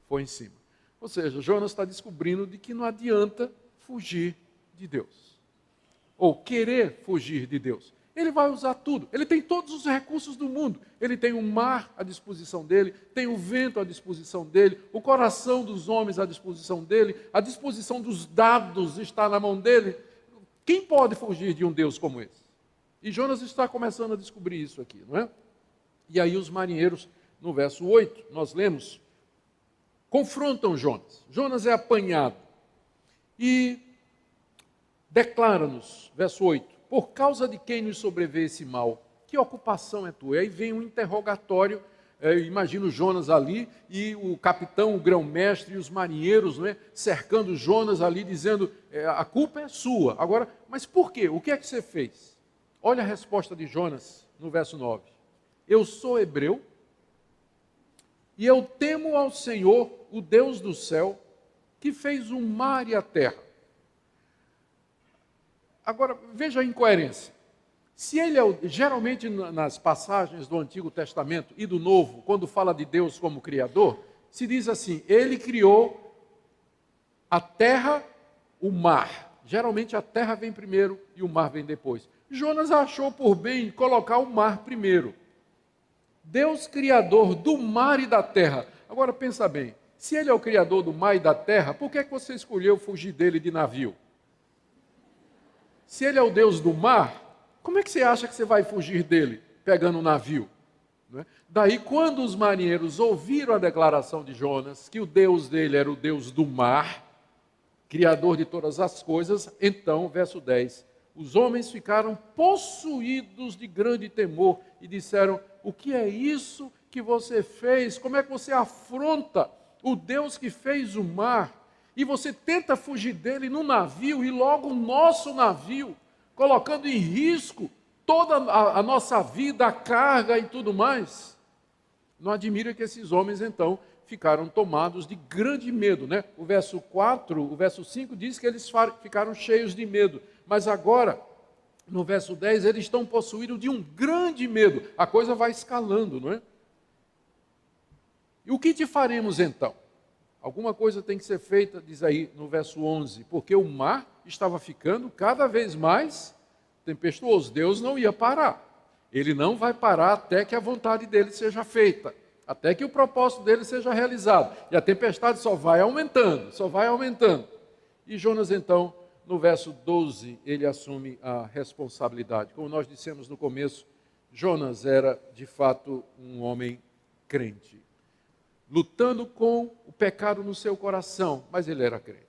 [SPEAKER 2] foi em cima. Ou seja, Jonas está descobrindo de que não adianta fugir de Deus. ou querer fugir de Deus. Ele vai usar tudo. Ele tem todos os recursos do mundo. Ele tem o mar à disposição dele, tem o vento à disposição dele, o coração dos homens à disposição dele, a disposição dos dados está na mão dele. Quem pode fugir de um Deus como esse? E Jonas está começando a descobrir isso aqui, não é? E aí os marinheiros, no verso 8, nós lemos, confrontam Jonas. Jonas é apanhado e declara-nos, verso 8, por causa de quem nos sobreveio esse mal? Que ocupação é tua? E aí vem um interrogatório, imagino Jonas ali, e o capitão, o grão-mestre e os marinheiros, não é, cercando Jonas ali, dizendo, a culpa é sua. Agora, mas por quê? O que é que você fez? Olha a resposta de Jonas no verso 9. Eu sou hebreu, e eu temo ao Senhor, o Deus do céu, que fez o mar e a terra. Agora, veja a incoerência. Se ele geralmente nas passagens do Antigo Testamento e do Novo, quando fala de Deus como Criador, se diz assim, ele criou a terra, o mar. Geralmente a terra vem primeiro e o mar vem depois. Jonas achou por bem colocar o mar primeiro. Deus criador do mar e da terra. Agora pensa bem, se ele é o criador do mar e da terra, por que é que você escolheu fugir dele de navio? Se ele é o Deus do mar, como é que você acha que você vai fugir dele, pegando um navio? Não é? Daí, quando os marinheiros ouviram a declaração de Jonas, que o Deus dele era o Deus do mar, criador de todas as coisas, então, verso 10, os homens ficaram possuídos de grande temor e disseram, o que é isso que você fez? Como é que você afronta o Deus que fez o mar? E você tenta fugir dele no navio, e logo o nosso navio, colocando em risco toda a nossa vida, a carga e tudo mais. Não admira que esses homens, então, ficaram tomados de grande medo, né? O verso 4, o verso 5 diz que eles ficaram cheios de medo. Mas agora, no verso 10, eles estão possuídos de um grande medo. A coisa vai escalando, não é? E o que te faremos então? Alguma coisa tem que ser feita, diz aí no verso 11, porque o mar estava ficando cada vez mais tempestuoso. Deus não ia parar. Ele não vai parar até que a vontade dele seja feita, até que o propósito dele seja realizado. E a tempestade só vai aumentando, só vai aumentando. E Jonas, então, no verso 12, ele assume a responsabilidade. Como nós dissemos no começo, Jonas era, de fato, um homem crente, lutando com o pecado no seu coração, mas ele era crente.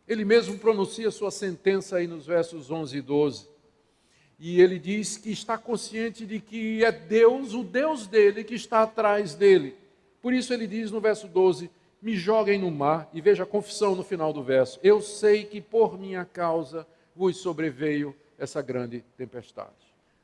[SPEAKER 2] Ele mesmo pronuncia sua sentença aí nos versos 11 e 12. E ele diz que está consciente de que é Deus, o Deus dele, que está atrás dele. Por isso ele diz no verso 12, me joguem no mar, e veja a confissão no final do verso, eu sei que por minha causa vos sobreveio essa grande tempestade.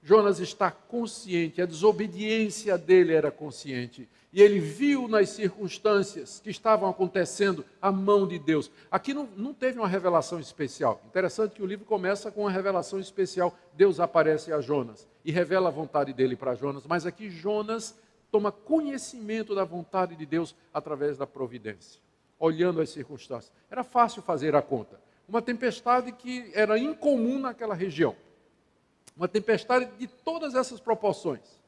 [SPEAKER 2] Jonas está consciente, a desobediência dele era consciente, e ele viu nas circunstâncias que estavam acontecendo a mão de Deus. Aqui não teve uma revelação especial. Interessante que o livro começa com uma revelação especial. Deus aparece a Jonas e revela a vontade dele para Jonas, mas aqui Jonas toma conhecimento da vontade de Deus através da providência, olhando as circunstâncias. Era fácil fazer a conta. Uma tempestade que era incomum naquela região. Uma tempestade de todas essas proporções.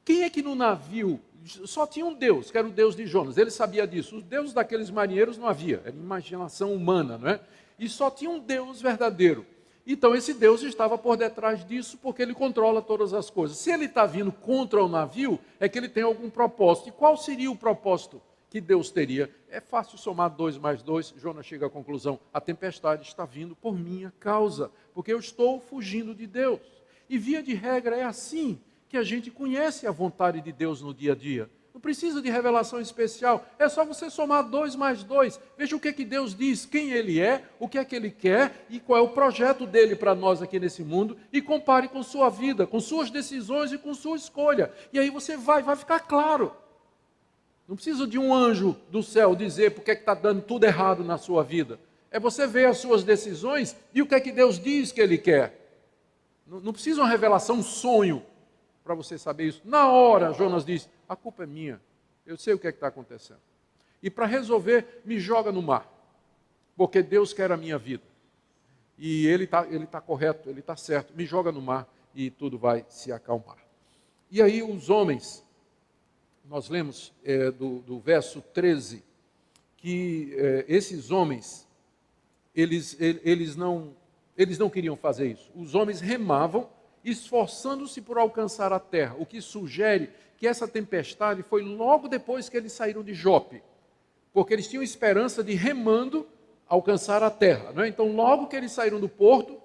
[SPEAKER 2] Quem é que no navio, só tinha um Deus, que era o Deus de Jonas, ele sabia disso. Os deuses daqueles marinheiros não havia, era imaginação humana, não é? E só tinha um Deus verdadeiro. Então esse Deus estava por detrás disso, porque ele controla todas as coisas. Se ele está vindo contra o navio, é que ele tem algum propósito. E qual seria o propósito que Deus teria? É fácil somar 2 mais 2, Jonas chega à conclusão, a tempestade está vindo por minha causa, porque eu estou fugindo de Deus. E via de regra é assim que a gente conhece a vontade de Deus no dia a dia. Não precisa de revelação especial, é só você somar 2 mais 2. Veja o que Deus diz, quem Ele é, o que é que Ele quer e qual é o projeto dele para nós aqui nesse mundo, e compare com sua vida, com suas decisões e com sua escolha. E aí você vai ficar claro. Não precisa de um anjo do céu dizer porque é que está dando tudo errado na sua vida. É você ver as suas decisões e o que é que Deus diz que Ele quer. Não precisa uma revelação, um sonho para você saber isso. Na hora, Jonas diz, a culpa é minha, eu sei o que é que está acontecendo. E para resolver, me joga no mar, porque Deus quer a minha vida. e ele tá correto, ele está certo, me joga no mar e tudo vai se acalmar. E aí os homens, nós lemos do verso 13, que esses homens, eles não queriam fazer isso. Os homens remavam, esforçando-se por alcançar a terra, o que sugere que essa tempestade foi logo depois que eles saíram de Jope, porque eles tinham esperança de, remando, alcançar a terra. Não é? Então, logo que eles saíram do porto,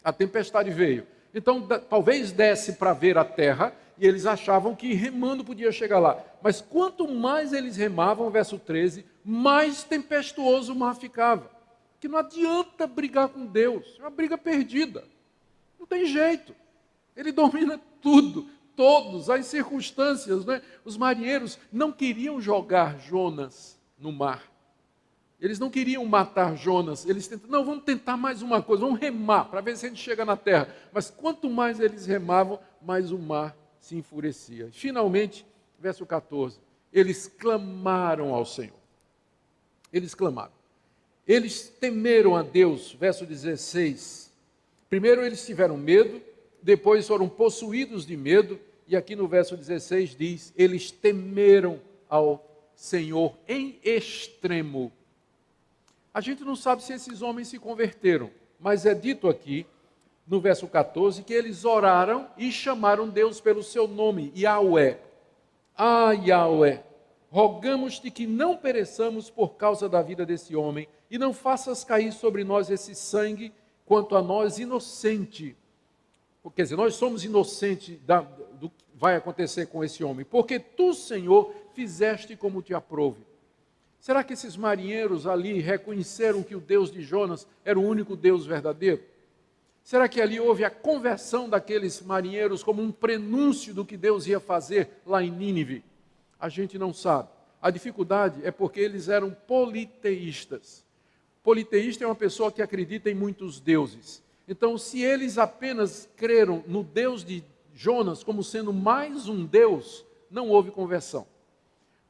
[SPEAKER 2] a tempestade veio. Então, talvez desse para ver a terra, e eles achavam que remando podia chegar lá. Mas quanto mais eles remavam, verso 13, mais tempestuoso o mar ficava. Que não adianta brigar com Deus, é uma briga perdida. Não tem jeito. Ele domina tudo, todos, as circunstâncias. Né? Os marinheiros não queriam jogar Jonas no mar. Eles não queriam matar Jonas. Eles tentaram, não, vamos tentar mais uma coisa, vamos remar, para ver se a gente chega na terra. Mas quanto mais eles remavam, mais o mar se enfurecia. Finalmente, verso 14, eles clamaram ao Senhor. Eles clamaram. Eles temeram a Deus, verso 16. Primeiro eles tiveram medo, depois foram possuídos de medo, e aqui no verso 16 diz, eles temeram ao Senhor em extremo. A gente não sabe se esses homens se converteram, mas é dito aqui, no verso 14, que eles oraram e chamaram Deus pelo seu nome, Yahweh. Ah, Yahweh, rogamos-te que não pereçamos por causa da vida desse homem, e não faças cair sobre nós esse sangue, quanto a nós inocente. Quer dizer, nós somos inocentes do que vai acontecer com esse homem, porque tu, Senhor, fizeste como te aprouve. Será que esses marinheiros ali reconheceram que o Deus de Jonas era o único Deus verdadeiro? Será que ali houve a conversão daqueles marinheiros como um prenúncio do que Deus ia fazer lá em Nínive? A gente não sabe. A dificuldade é porque eles eram politeístas. Politeísta é uma pessoa que acredita em muitos deuses. Então, se eles apenas creram no Deus de Jonas como sendo mais um Deus, não houve conversão.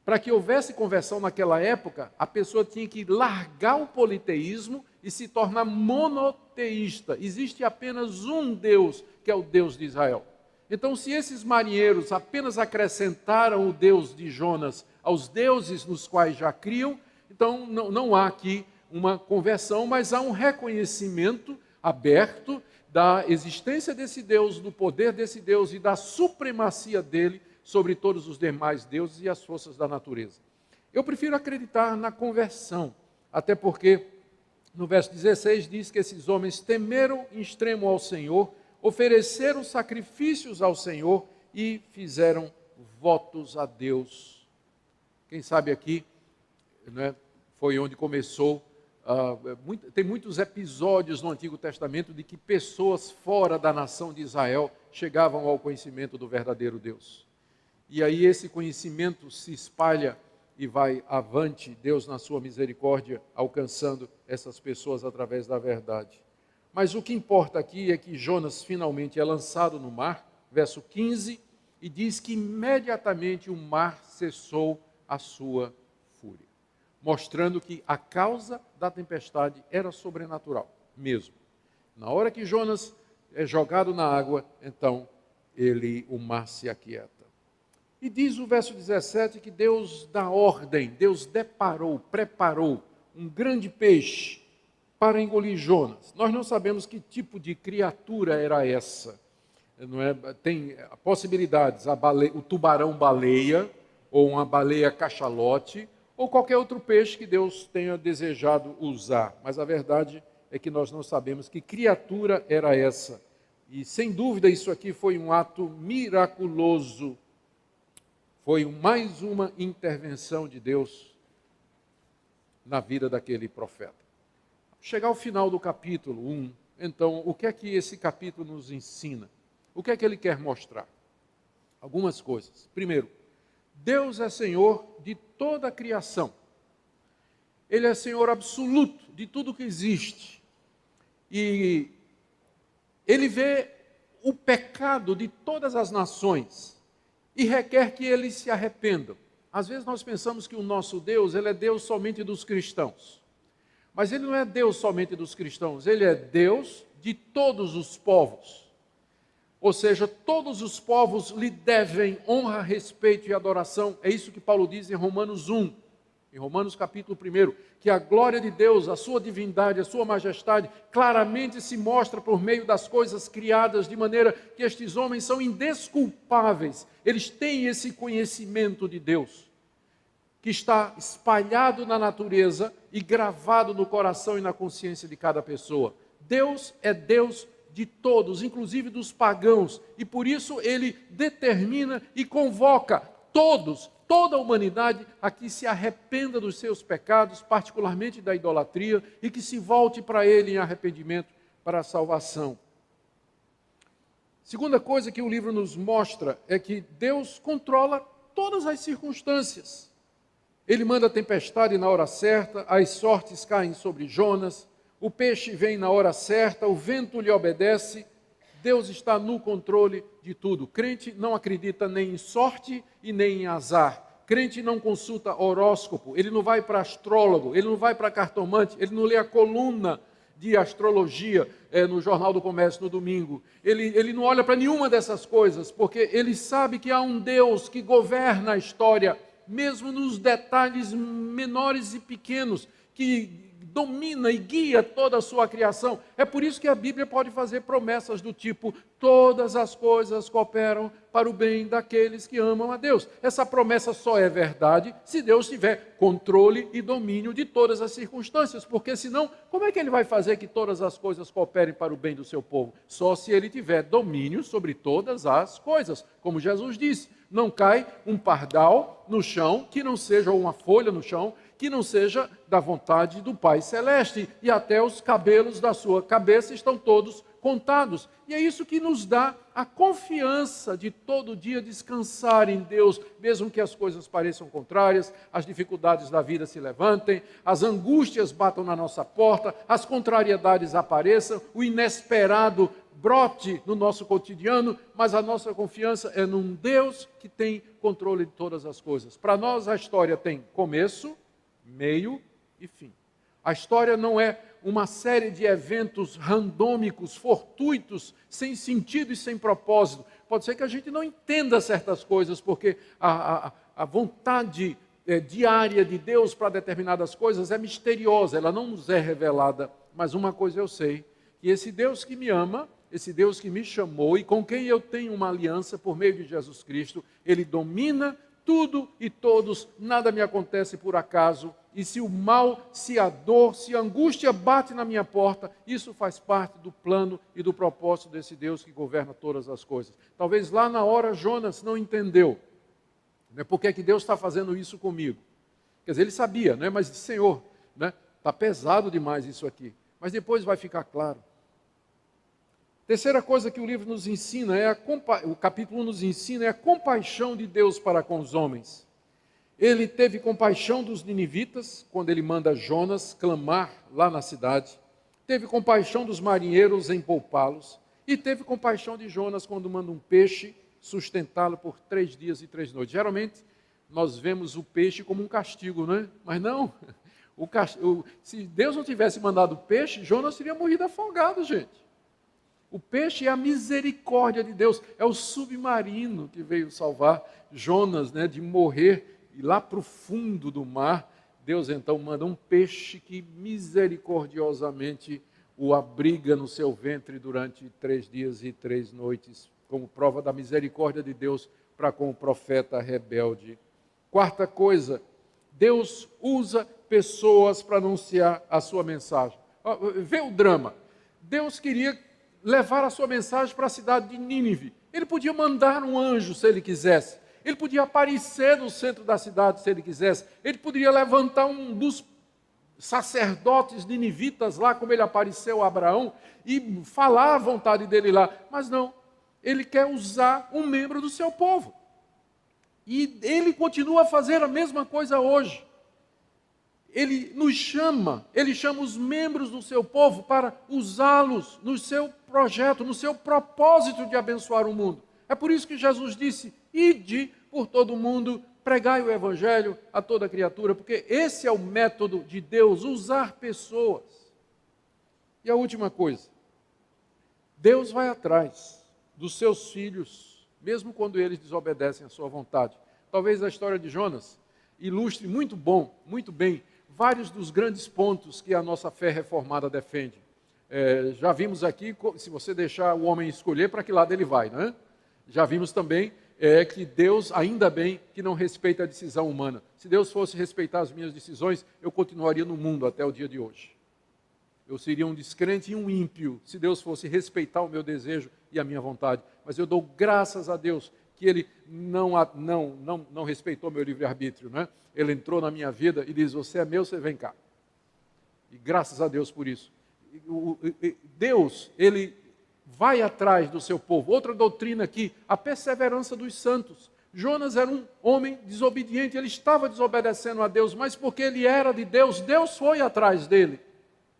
[SPEAKER 2] Para que houvesse conversão naquela época, a pessoa tinha que largar o politeísmo e se tornar monoteísta. Existe apenas um Deus, que é o Deus de Israel. Então, se esses marinheiros apenas acrescentaram o Deus de Jonas aos deuses nos quais já criam, então não há aqui uma conversão, mas há um reconhecimento aberto da existência desse Deus, do poder desse Deus e da supremacia dele sobre todos os demais deuses e as forças da natureza. Eu prefiro acreditar na conversão, até porque no verso 16 diz que esses homens temeram em extremo ao Senhor, ofereceram sacrifícios ao Senhor e fizeram votos a Deus. Quem sabe aqui, né, foi onde começou. Tem muitos episódios no Antigo Testamento de que pessoas fora da nação de Israel chegavam ao conhecimento do verdadeiro Deus. E aí esse conhecimento se espalha e vai avante, Deus na sua misericórdia, alcançando essas pessoas através da verdade. Mas o que importa aqui é que Jonas finalmente é lançado no mar, verso 15, e diz que imediatamente o mar cessou a sua fúria, mostrando que a causa da tempestade era sobrenatural mesmo. Na hora que Jonas é jogado na água, então o mar se aquieta. E diz o verso 17 que Deus dá ordem, Deus preparou um grande peixe para engolir Jonas. Nós não sabemos que tipo de criatura era essa. Não é? Tem possibilidades, o tubarão-baleia, ou uma baleia-cachalote, ou qualquer outro peixe que Deus tenha desejado usar. Mas a verdade é que nós não sabemos que criatura era essa. E sem dúvida isso aqui foi um ato miraculoso. Foi mais uma intervenção de Deus na vida daquele profeta. Chegar ao final do capítulo 1, então, o que é que esse capítulo nos ensina? O que é que ele quer mostrar? Algumas coisas. Primeiro, Deus é Senhor de toda a criação. Ele é Senhor absoluto de tudo que existe. E Ele vê o pecado de todas as nações e requer que eles se arrependam. Às vezes nós pensamos que o nosso Deus, Ele é Deus somente dos cristãos. Mas ele não é Deus somente dos cristãos, ele é Deus de todos os povos. Ou seja, todos os povos lhe devem honra, respeito e adoração. É isso que Paulo diz em Romanos 1, em Romanos capítulo 1, que a glória de Deus, a sua divindade, a sua majestade, claramente se mostra por meio das coisas criadas, de maneira que estes homens são indesculpáveis. Eles têm esse conhecimento de Deus, que está espalhado na natureza e gravado no coração e na consciência de cada pessoa. Deus é Deus de todos, inclusive dos pagãos, e por isso ele determina e convoca todos, toda a humanidade, a que se arrependa dos seus pecados, particularmente da idolatria, e que se volte para ele em arrependimento para a salvação. Segunda coisa que o livro nos mostra é que Deus controla todas as circunstâncias. Ele manda a tempestade na hora certa, as sortes caem sobre Jonas, o peixe vem na hora certa, o vento lhe obedece. Deus está no controle de tudo. Crente não acredita nem em sorte e nem em azar. Crente não consulta horóscopo, ele não vai para astrólogo, ele não vai para cartomante, ele não lê a coluna de astrologia no Jornal do Comércio no domingo. Ele não olha para nenhuma dessas coisas, porque ele sabe que há um Deus que governa a história, mesmo nos detalhes menores e pequenos, que domina e guia toda a sua criação. É por isso que a Bíblia pode fazer promessas do tipo: todas as coisas cooperam para o bem daqueles que amam a Deus. Essa promessa só é verdade se Deus tiver controle e domínio de todas as circunstâncias, porque senão, como é que ele vai fazer que todas as coisas cooperem para o bem do seu povo? Só se ele tiver domínio sobre todas as coisas. Como Jesus disse, não cai um pardal no chão que não seja, ou uma folha no chão, que não seja da vontade do Pai Celeste, e até os cabelos da sua cabeça estão todos contados. E é isso que nos dá a confiança de todo dia descansar em Deus, mesmo que as coisas pareçam contrárias, as dificuldades da vida se levantem, as angústias batam na nossa porta, as contrariedades apareçam, o inesperado brote no nosso cotidiano, mas a nossa confiança é num Deus que tem controle de todas as coisas. Para nós a história tem começo, meio e fim. A história não é uma série de eventos randômicos, fortuitos, sem sentido e sem propósito. Pode ser que a gente não entenda certas coisas, porque a vontade diária de Deus para determinadas coisas é misteriosa, ela não nos é revelada. Mas uma coisa eu sei, que esse Deus que me ama, esse Deus que me chamou e com quem eu tenho uma aliança por meio de Jesus Cristo, ele domina tudo e todos, nada me acontece por acaso, e se o mal, se a dor, se a angústia bate na minha porta, isso faz parte do plano e do propósito desse Deus que governa todas as coisas. Talvez lá na hora Jonas não entendeu, né, por que Deus está fazendo isso comigo. Quer dizer, ele sabia, né, mas Senhor, está pesado demais isso aqui. Mas depois vai ficar claro. Terceira coisa que o livro nos ensina, o capítulo nos ensina, é a compaixão de Deus para com os homens. Ele teve compaixão dos ninivitas, quando ele manda Jonas clamar lá na cidade. Teve compaixão dos marinheiros em poupá-los. E teve compaixão de Jonas quando manda um peixe sustentá-lo por 3 dias e 3 noites. Geralmente, nós vemos o peixe como um castigo, não é? Mas não. Se Deus não tivesse mandado o peixe, Jonas teria morrido afogado, gente. O peixe é a misericórdia de Deus, é o submarino que veio salvar Jonas, de morrer e lá para o fundo do mar. Deus então manda um peixe que misericordiosamente o abriga no seu ventre durante 3 dias e 3 noites, como prova da misericórdia de Deus para com o profeta rebelde. Quarta coisa, Deus usa pessoas para anunciar a sua mensagem. Vê o drama. Deus queria levar a sua mensagem para a cidade de Nínive. Ele podia mandar um anjo se ele quisesse. Ele podia aparecer no centro da cidade se ele quisesse. Ele poderia levantar um dos sacerdotes ninivitas lá, como ele apareceu a Abraão, e falar a vontade dele lá. Mas não, ele quer usar um membro do seu povo. E ele continua a fazer a mesma coisa hoje. Ele nos chama, ele chama os membros do seu povo para usá-los no seu projeto, no seu propósito de abençoar o mundo. É por isso que Jesus disse: ide por todo o mundo, pregai o evangelho a toda criatura, porque esse é o método de Deus, usar pessoas. E a última coisa, Deus vai atrás dos seus filhos, mesmo quando eles desobedecem à sua vontade. Talvez a história de Jonas ilustre muito bem, vários dos grandes pontos que a nossa fé reformada defende. Já vimos aqui, se você deixar o homem escolher, para que lado ele vai, não é? Já vimos também que Deus, ainda bem, que não respeita a decisão humana. Se Deus fosse respeitar as minhas decisões, eu continuaria no mundo até o dia de hoje. Eu seria um descrente e um ímpio se Deus fosse respeitar o meu desejo e a minha vontade. Mas eu dou graças a Deus que Ele não respeitou meu livre-arbítrio, né? Ele entrou na minha vida e diz, você é meu, você vem cá. E graças a Deus por isso. Deus, Ele vai atrás do seu povo. Outra doutrina aqui, a perseverança dos santos. Jonas era um homem desobediente, ele estava desobedecendo a Deus, mas porque ele era de Deus, Deus foi atrás dele.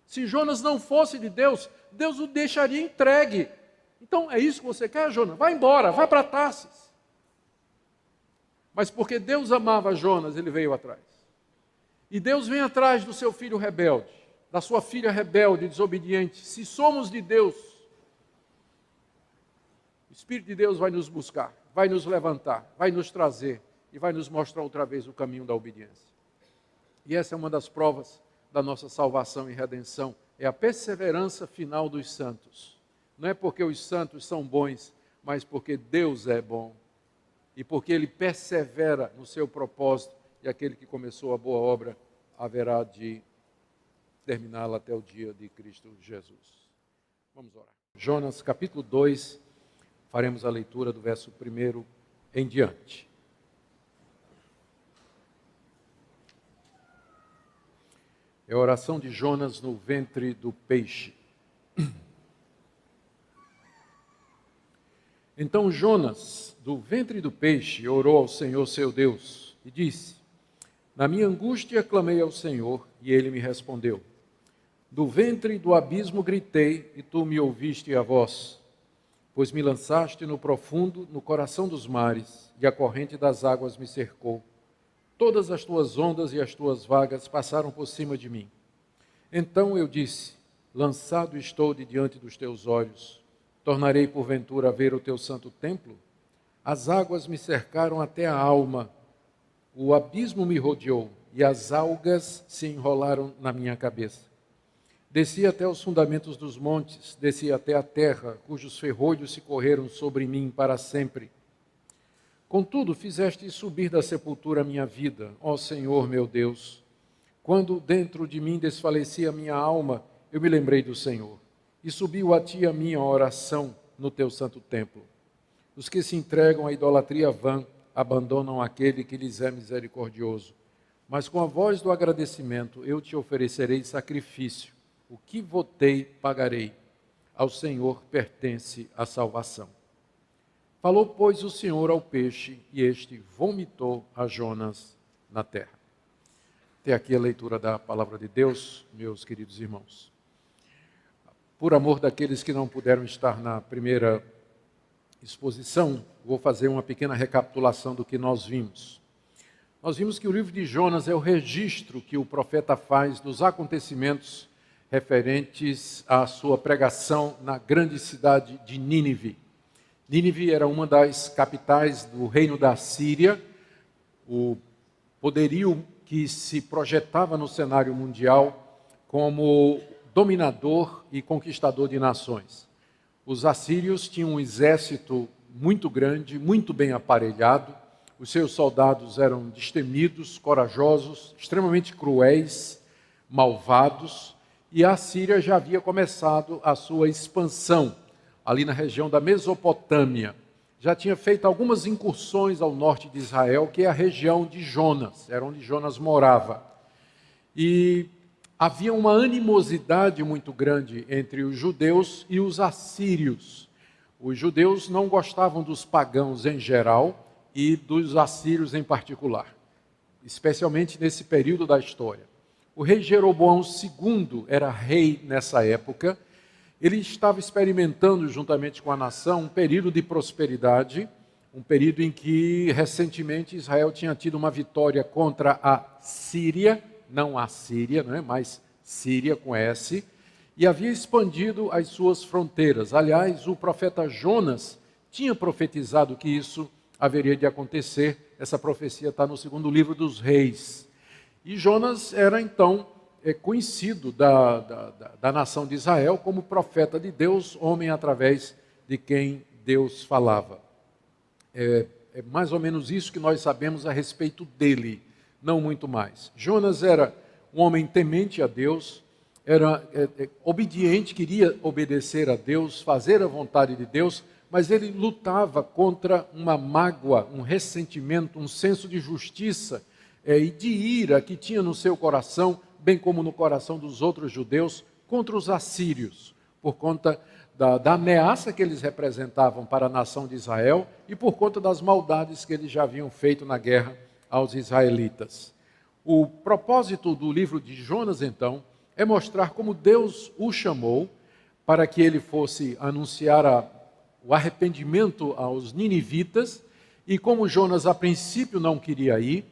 [SPEAKER 2] Se Jonas não fosse de Deus, Deus o deixaria entregue. Então, é isso que você quer, Jonas? Vai embora, vai para Tarsis. Mas porque Deus amava Jonas, ele veio atrás. E Deus vem atrás do seu filho rebelde, da sua filha rebelde, desobediente. Se somos de Deus, o Espírito de Deus vai nos buscar, vai nos levantar, vai nos trazer e vai nos mostrar outra vez o caminho da obediência. E essa é uma das provas da nossa salvação e redenção, é a perseverança final dos santos. Não é porque os santos são bons, mas porque Deus é bom. E porque Ele persevera no seu propósito, e aquele que começou a boa obra haverá de terminá-la até o dia de Cristo Jesus. Vamos orar. Jonas capítulo 2, faremos a leitura do verso 1 em diante. É a oração de Jonas no ventre do peixe. Então Jonas, do ventre do peixe, orou ao Senhor seu Deus e disse, na minha angústia clamei ao Senhor e Ele me respondeu. Do ventre do abismo gritei e tu me ouviste a voz, pois me lançaste no profundo, no coração dos mares, e a corrente das águas me cercou. Todas as tuas ondas e as tuas vagas passaram por cima de mim. Então eu disse, lançado estou de diante dos teus olhos. Tornarei porventura a ver o teu santo templo? As águas me cercaram até a alma. O abismo me rodeou e as algas se enrolaram na minha cabeça. Desci até os fundamentos dos montes, desci até a terra, cujos ferrolhos se correram sobre mim para sempre. Contudo, fizeste subir da sepultura a minha vida, ó Senhor meu Deus. Quando dentro de mim desfalecia a minha alma, eu me lembrei do Senhor. E subiu a ti a minha oração no teu santo templo. Os que se entregam à idolatria vã, abandonam aquele que lhes é misericordioso. Mas com a voz do agradecimento eu te oferecerei sacrifício. O que votei, pagarei. Ao Senhor pertence a salvação. Falou, pois, o Senhor ao peixe, e este vomitou a Jonas na terra. Até aqui a leitura da palavra de Deus, meus queridos irmãos. Por amor daqueles que não puderam estar na primeira exposição, vou fazer uma pequena recapitulação do que nós vimos. Nós vimos que o livro de Jonas é o registro que o profeta faz dos acontecimentos referentes à sua pregação na grande cidade de Nínive. Nínive era uma das capitais do reino da Síria, o poderio que se projetava no cenário mundial como dominador e conquistador de nações. Os assírios tinham um exército muito grande, muito bem aparelhado, os seus soldados eram destemidos, corajosos, extremamente cruéis, malvados, e a Síria já havia começado a sua expansão ali na região da Mesopotâmia. Já tinha feito algumas incursões ao norte de Israel, que é a região de Jonas, era onde Jonas morava. E havia uma animosidade muito grande entre os judeus e os assírios. Os judeus não gostavam dos pagãos em geral e dos assírios em particular, especialmente nesse período da história. O rei Jeroboão II era rei nessa época. Ele estava experimentando, juntamente com a nação, um período de prosperidade, um período em que recentemente Israel tinha tido uma vitória contra a Síria, não a Síria, não é? Mas Síria com S, e havia expandido as suas fronteiras. Aliás, o profeta Jonas tinha profetizado que isso haveria de acontecer. Essa profecia está no segundo livro dos Reis. E Jonas era então conhecido da nação de Israel como profeta de Deus, homem através de quem Deus falava. É mais ou menos isso que nós sabemos a respeito dele, não muito mais. Jonas era um homem temente a Deus, era obediente, queria obedecer a Deus, fazer a vontade de Deus, mas ele lutava contra uma mágoa, um ressentimento, um senso de justiça e de ira que tinha no seu coração, bem como no coração dos outros judeus, contra os assírios, por conta da ameaça que eles representavam para a nação de Israel e por conta das maldades que eles já haviam feito na guerra aos israelitas. O propósito do livro de Jonas, então, é mostrar como Deus o chamou para que ele fosse anunciar o arrependimento aos ninivitas, e como Jonas a princípio não queria ir,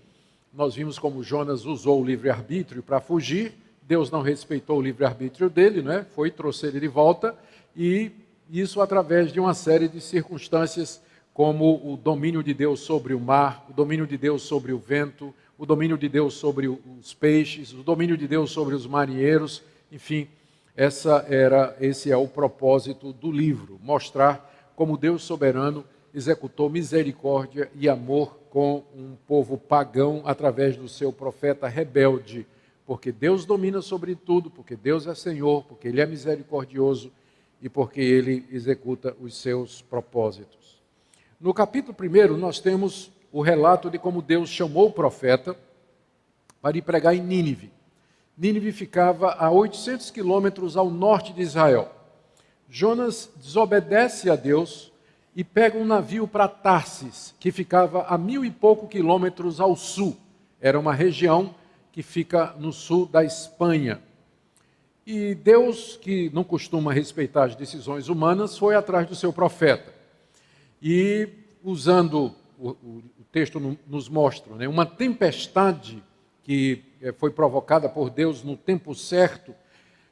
[SPEAKER 2] nós vimos como Jonas usou o livre-arbítrio para fugir, Deus não respeitou o livre-arbítrio dele, né? Trouxe ele de volta, e isso através de uma série de circunstâncias, como o domínio de Deus sobre o mar, o domínio de Deus sobre o vento, o domínio de Deus sobre os peixes, o domínio de Deus sobre os marinheiros, enfim, esse é o propósito do livro, mostrar como Deus soberano executou misericórdia e amor com um povo pagão através do seu profeta rebelde, porque Deus domina sobre tudo, porque Deus é Senhor, porque Ele é misericordioso e porque Ele executa os seus propósitos. No capítulo 1, nós temos o relato de como Deus chamou o profeta para ir pregar em Nínive. Nínive ficava a 800 quilômetros ao norte de Israel. Jonas desobedece a Deus e pega um navio para Tarsis, que ficava a 1000 e pouco quilômetros ao sul. Era uma região que fica no sul da Espanha. E Deus, que não costuma respeitar as decisões humanas, foi atrás do seu profeta. E usando, o texto nos mostra, né, uma tempestade que foi provocada por Deus no tempo certo,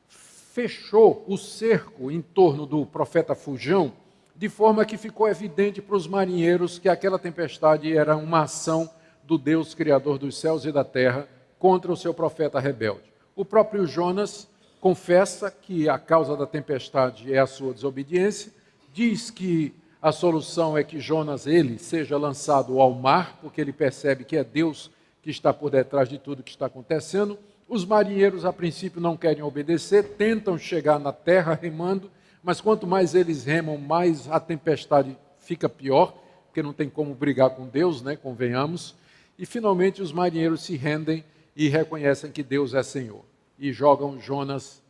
[SPEAKER 2] fechou o cerco em torno do profeta Fujão, de forma que ficou evidente para os marinheiros que aquela tempestade era uma ação do Deus Criador dos céus e da terra contra o seu profeta rebelde. O próprio Jonas confessa que a causa da tempestade é a sua desobediência, diz que a solução é que Jonas, ele, seja lançado ao mar, porque ele percebe que é Deus que está por detrás de tudo que está acontecendo. Os marinheiros, a princípio, não querem obedecer, tentam chegar na terra remando, mas quanto mais eles remam, mais a tempestade fica pior, porque não tem como brigar com Deus, né? Convenhamos. E, finalmente, os marinheiros se rendem e reconhecem que Deus é Senhor, e jogam Jonas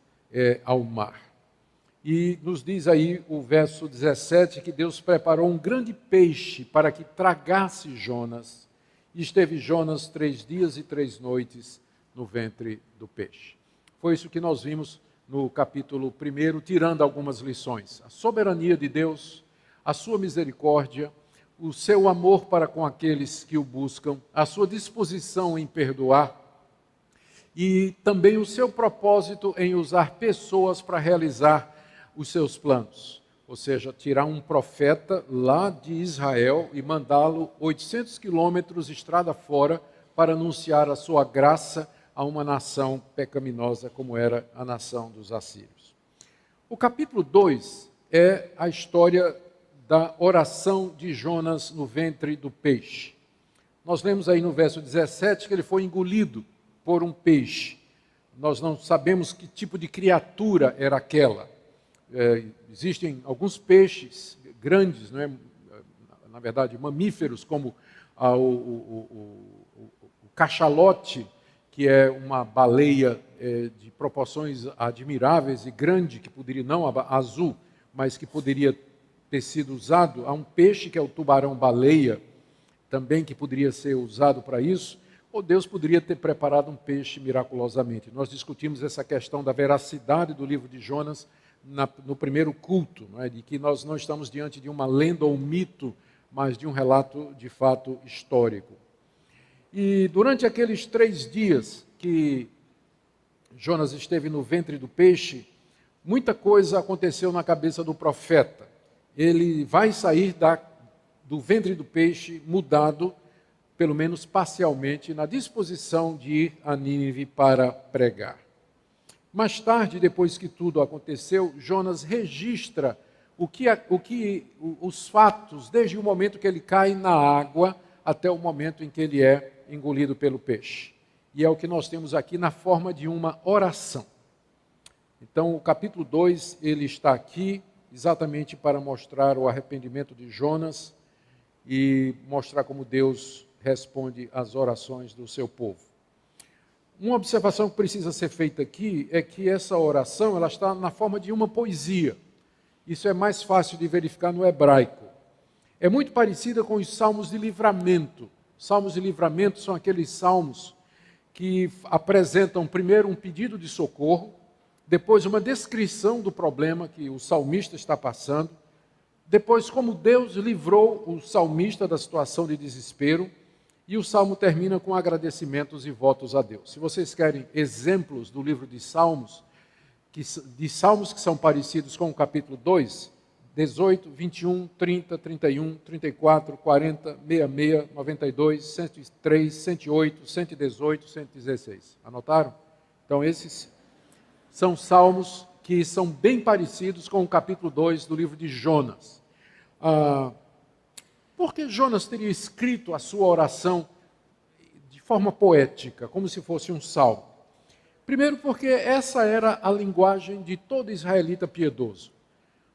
[SPEAKER 2] ao mar. E nos diz aí o verso 17 que Deus preparou um grande peixe para que tragasse Jonas. E esteve Jonas 3 dias e 3 noites no ventre do peixe. Foi isso que nós vimos no capítulo 1, tirando algumas lições. A soberania de Deus, a sua misericórdia, o seu amor para com aqueles que o buscam, a sua disposição em perdoar e também o seu propósito em usar pessoas para realizar os seus planos. Ou seja, tirar um profeta lá de Israel e mandá-lo 800 quilômetros estrada fora para anunciar a sua graça a uma nação pecaminosa como era a nação dos assírios. O capítulo 2 é a história da oração de Jonas no ventre do peixe. Nós lemos aí no verso 17 que ele foi engolido por um peixe. Nós não sabemos que tipo de criatura era aquela. Existem alguns peixes grandes, não é? Na verdade, mamíferos, como o cachalote, que é uma baleia de proporções admiráveis e grande, que poderia, não azul, mas que poderia ter sido usado. Há um peixe que é o tubarão-baleia, também que poderia ser usado para isso, ou Deus poderia ter preparado um peixe miraculosamente. Nós discutimos essa questão da veracidade do livro de Jonas no primeiro culto, não é? De que nós não estamos diante de uma lenda ou mito, mas de um relato de fato histórico. E durante aqueles 3 dias que Jonas esteve no ventre do peixe, muita coisa aconteceu na cabeça do profeta. Ele vai sair do ventre do peixe mudado, pelo menos parcialmente, na disposição de ir a Nínive para pregar. Mais tarde, depois que tudo aconteceu, Jonas registra os fatos, desde o momento que ele cai na água até o momento em que ele é engolido pelo peixe. E é o que nós temos aqui na forma de uma oração. Então, o capítulo 2, ele está aqui exatamente para mostrar o arrependimento de Jonas e mostrar como Deus responde às orações do seu povo. Uma observação que precisa ser feita aqui é que essa oração ela está na forma de uma poesia. Isso é mais fácil de verificar no hebraico. É muito parecida com os salmos de livramento. Salmos de livramento são aqueles salmos que apresentam primeiro um pedido de socorro, depois uma descrição do problema que o salmista está passando, depois como Deus livrou o salmista da situação de desespero, e o salmo termina com agradecimentos e votos a Deus. Se vocês querem exemplos do livro de salmos que são parecidos com o capítulo 2, 18, 21, 30, 31, 34, 40, 66, 92, 103, 108, 118, 116. Anotaram? Então esses são salmos que são bem parecidos com o capítulo 2 do livro de Jonas. Por que Jonas teria escrito a sua oração de forma poética, como se fosse um salmo? Primeiro porque essa era a linguagem de todo israelita piedoso.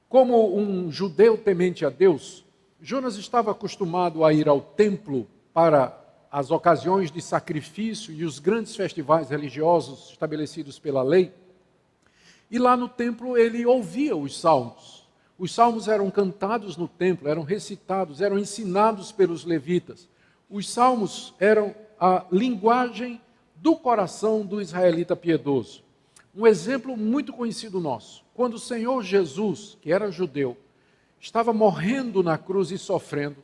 [SPEAKER 2] Como um judeu temente a Deus, Jonas estava acostumado a ir ao templo para as ocasiões de sacrifício e os grandes festivais religiosos estabelecidos pela lei. E lá no templo ele ouvia os salmos. Os salmos eram cantados no templo, eram recitados, eram ensinados pelos levitas. Os salmos eram a linguagem do coração do israelita piedoso. Um exemplo muito conhecido nosso. Quando o Senhor Jesus, que era judeu, estava morrendo na cruz e sofrendo,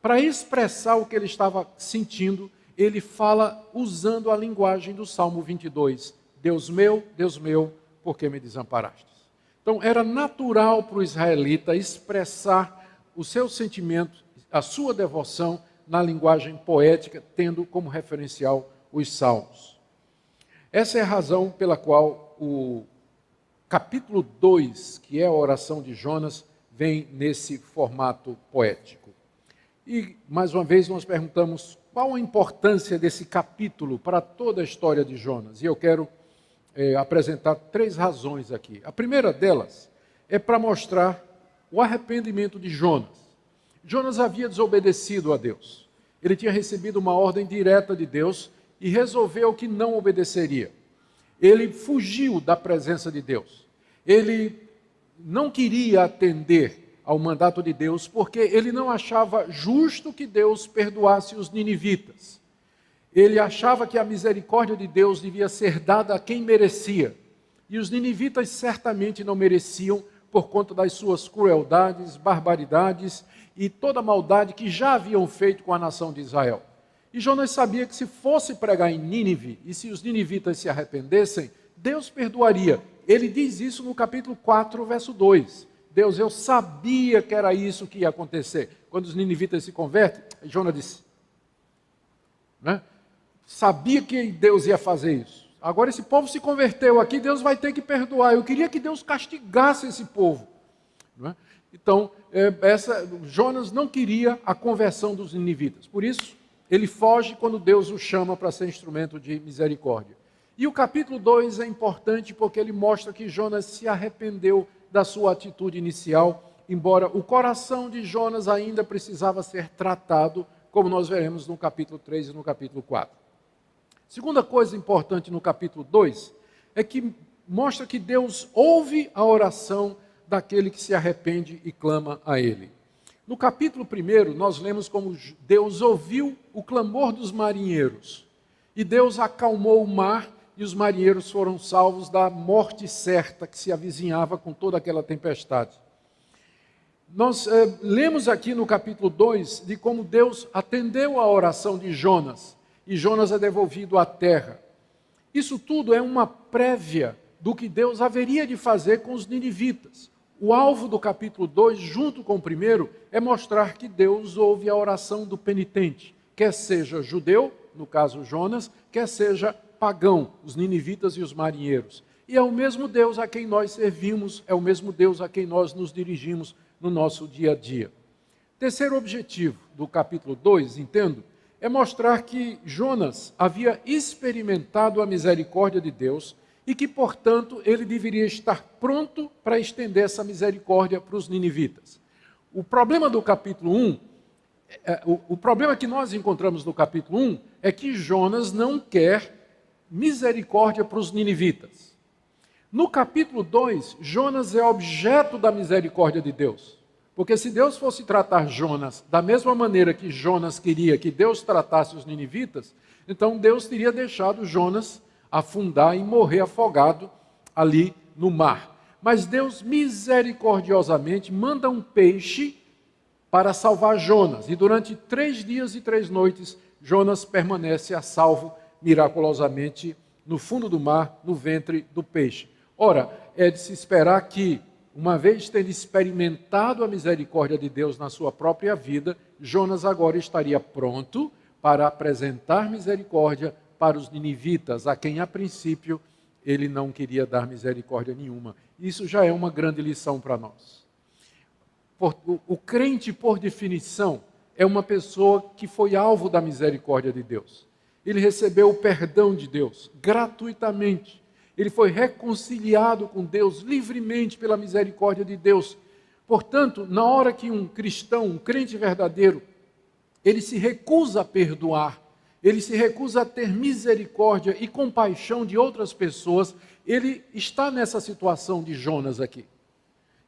[SPEAKER 2] para expressar o que ele estava sentindo, ele fala usando a linguagem do Salmo 22. Deus meu, por que me desamparaste? Então, era natural para o israelita expressar o seu sentimento, a sua devoção na linguagem poética, tendo como referencial os salmos. Essa é a razão pela qual o capítulo 2, que é a oração de Jonas, vem nesse formato poético. E, mais uma vez, nós perguntamos qual a importância desse capítulo para toda a história de Jonas. E eu quero apresentar 3 razões aqui. A primeira delas é para mostrar o arrependimento de Jonas. Jonas havia desobedecido a Deus. Ele tinha recebido uma ordem direta de Deus e resolveu que não obedeceria. Ele fugiu da presença de Deus. Ele não queria atender ao mandato de Deus porque ele não achava justo que Deus perdoasse os ninivitas. Ele achava que a misericórdia de Deus devia ser dada a quem merecia. E os ninivitas certamente não mereciam por conta das suas crueldades, barbaridades e toda a maldade que já haviam feito com a nação de Israel. E Jonas sabia que se fosse pregar em Nínive, e se os ninivitas se arrependessem, Deus perdoaria. Ele diz isso no capítulo 4, verso 2. Deus, eu sabia que era isso que ia acontecer. Quando os ninivitas se convertem, Jonas disse, né? Sabia que Deus ia fazer isso. Agora esse povo se converteu aqui, Deus vai ter que perdoar. Eu queria que Deus castigasse esse povo. Não é? Então, Jonas não queria a conversão dos ninivitas. Por isso, ele foge quando Deus o chama para ser instrumento de misericórdia. E o capítulo 2 é importante porque ele mostra que Jonas se arrependeu da sua atitude inicial, embora o coração de Jonas ainda precisava ser tratado, como nós veremos no capítulo 3 e no capítulo 4. Segunda coisa importante no capítulo 2 é que mostra que Deus ouve a oração daquele que se arrepende e clama a Ele. No capítulo 1, nós lemos como Deus ouviu o clamor dos marinheiros. E Deus acalmou o mar e os marinheiros foram salvos da morte certa que se avizinhava com toda aquela tempestade. Nós lemos aqui no capítulo 2 de como Deus atendeu a oração de Jonas, e Jonas é devolvido à terra. Isso tudo é uma prévia do que Deus haveria de fazer com os ninivitas. O alvo do capítulo 2, junto com o primeiro, é mostrar que Deus ouve a oração do penitente, quer seja judeu, no caso Jonas, quer seja pagão, os ninivitas e os marinheiros. E é o mesmo Deus a quem nós servimos, é o mesmo Deus a quem nós nos dirigimos no nosso dia a dia. Terceiro objetivo do capítulo 2, entendo, é mostrar que Jonas havia experimentado a misericórdia de Deus e que, portanto, ele deveria estar pronto para estender essa misericórdia para os ninivitas. O problema do capítulo 1, o problema que nós encontramos no capítulo 1 é que Jonas não quer misericórdia para os ninivitas. No capítulo 2, Jonas é objeto da misericórdia de Deus. Porque se Deus fosse tratar Jonas da mesma maneira que Jonas queria que Deus tratasse os ninivitas, então Deus teria deixado Jonas afundar e morrer afogado ali no mar. Mas Deus misericordiosamente manda um peixe para salvar Jonas. E durante 3 dias e 3 noites, Jonas permanece a salvo miraculosamente no fundo do mar, no ventre do peixe. Ora, é de se esperar que, uma vez tendo experimentado a misericórdia de Deus na sua própria vida, Jonas agora estaria pronto para apresentar misericórdia para os ninivitas, a quem a princípio ele não queria dar misericórdia nenhuma. Isso já é uma grande lição para nós. O crente, por definição, é uma pessoa que foi alvo da misericórdia de Deus. Ele recebeu o perdão de Deus gratuitamente. Ele foi reconciliado com Deus livremente pela misericórdia de Deus. Portanto, na hora que um cristão, um crente verdadeiro, ele se recusa a perdoar, ele se recusa a ter misericórdia e compaixão de outras pessoas, ele está nessa situação de Jonas aqui.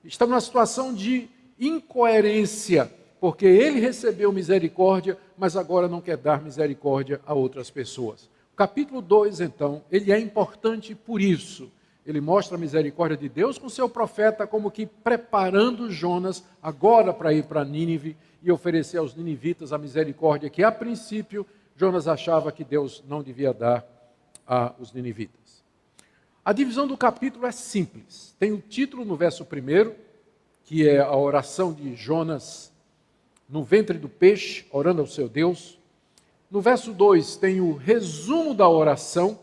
[SPEAKER 2] Está numa situação de incoerência, porque ele recebeu misericórdia, mas agora não quer dar misericórdia a outras pessoas. O capítulo 2, então, ele é importante por isso. Ele mostra a misericórdia de Deus com seu profeta, como que preparando Jonas agora para ir para Nínive e oferecer aos ninivitas a misericórdia que, a princípio, Jonas achava que Deus não devia dar aos ninivitas. A divisão do capítulo é simples. Tem o título no verso 1, que é a oração de Jonas no ventre do peixe, orando ao seu Deus. No verso 2 tem o resumo da oração.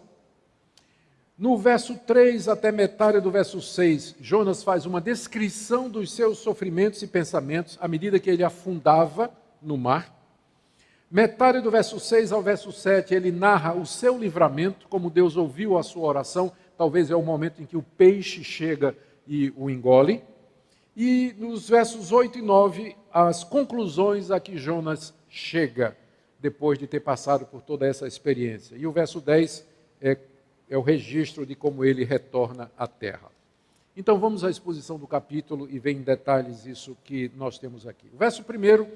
[SPEAKER 2] No verso 3 até metade do verso 6, Jonas faz uma descrição dos seus sofrimentos e pensamentos à medida que ele afundava no mar. Metade do verso 6 ao verso 7, ele narra o seu livramento, como Deus ouviu a sua oração. Talvez é o momento em que o peixe chega e o engole. E nos versos 8 e 9, as conclusões a que Jonas chega depois de ter passado por toda essa experiência. E o verso 10 é o registro de como ele retorna à terra. Então vamos à exposição do capítulo e ver em detalhes isso que nós temos aqui. O verso 1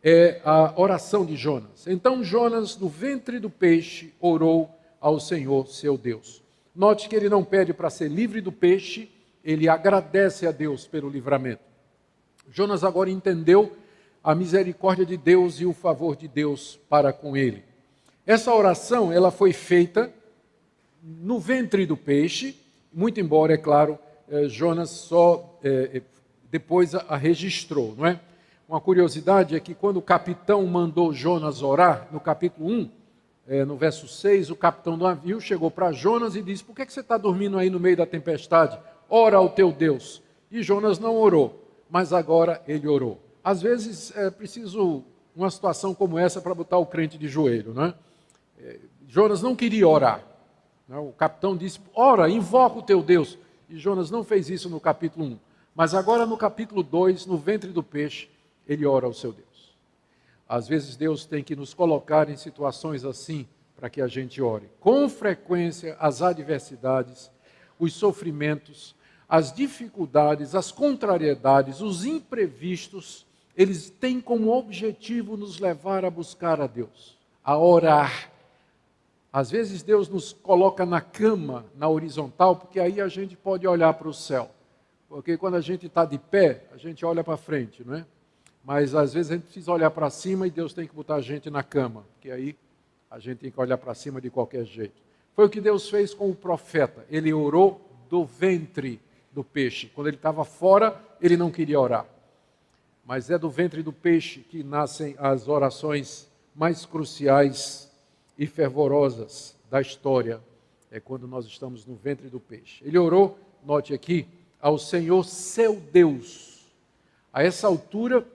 [SPEAKER 2] é a oração de Jonas. Então Jonas, no ventre do peixe, orou ao Senhor, seu Deus. Note que ele não pede para ser livre do peixe, ele agradece a Deus pelo livramento. Jonas agora entendeu a misericórdia de Deus e o favor de Deus para com ele. Essa oração, ela foi feita no ventre do peixe, muito embora, é claro, Jonas só depois a registrou, não é? Uma curiosidade é que quando o capitão mandou Jonas orar, no capítulo 1, no verso 6, o capitão do navio chegou para Jonas e disse: por que você está dormindo aí no meio da tempestade? Ora ao teu Deus. E Jonas não orou, mas agora ele orou. Às vezes é preciso uma situação como essa para botar o crente de joelho, não é? Jonas não queria orar. O capitão disse: ora, invoca o teu Deus. E Jonas não fez isso no capítulo 1. Mas agora no capítulo 2, no ventre do peixe, ele ora ao seu Deus. Às vezes Deus tem que nos colocar em situações assim para que a gente ore. Com frequência, as adversidades, os sofrimentos, as dificuldades, as contrariedades, os imprevistos, eles têm como objetivo nos levar a buscar a Deus, a orar. Às vezes Deus nos coloca na cama, na horizontal, porque aí a gente pode olhar para o céu. Porque quando a gente está de pé, a gente olha para frente, não é? Mas às vezes a gente precisa olhar para cima e Deus tem que botar a gente na cama, porque aí a gente tem que olhar para cima de qualquer jeito. Foi o que Deus fez com o profeta. Ele orou do ventre do peixe. Quando ele estava fora, ele não queria orar. Mas é do ventre do peixe que nascem as orações mais cruciais e fervorosas da história. É quando nós estamos no ventre do peixe. Ele orou, note aqui, ao Senhor seu Deus. A essa altura,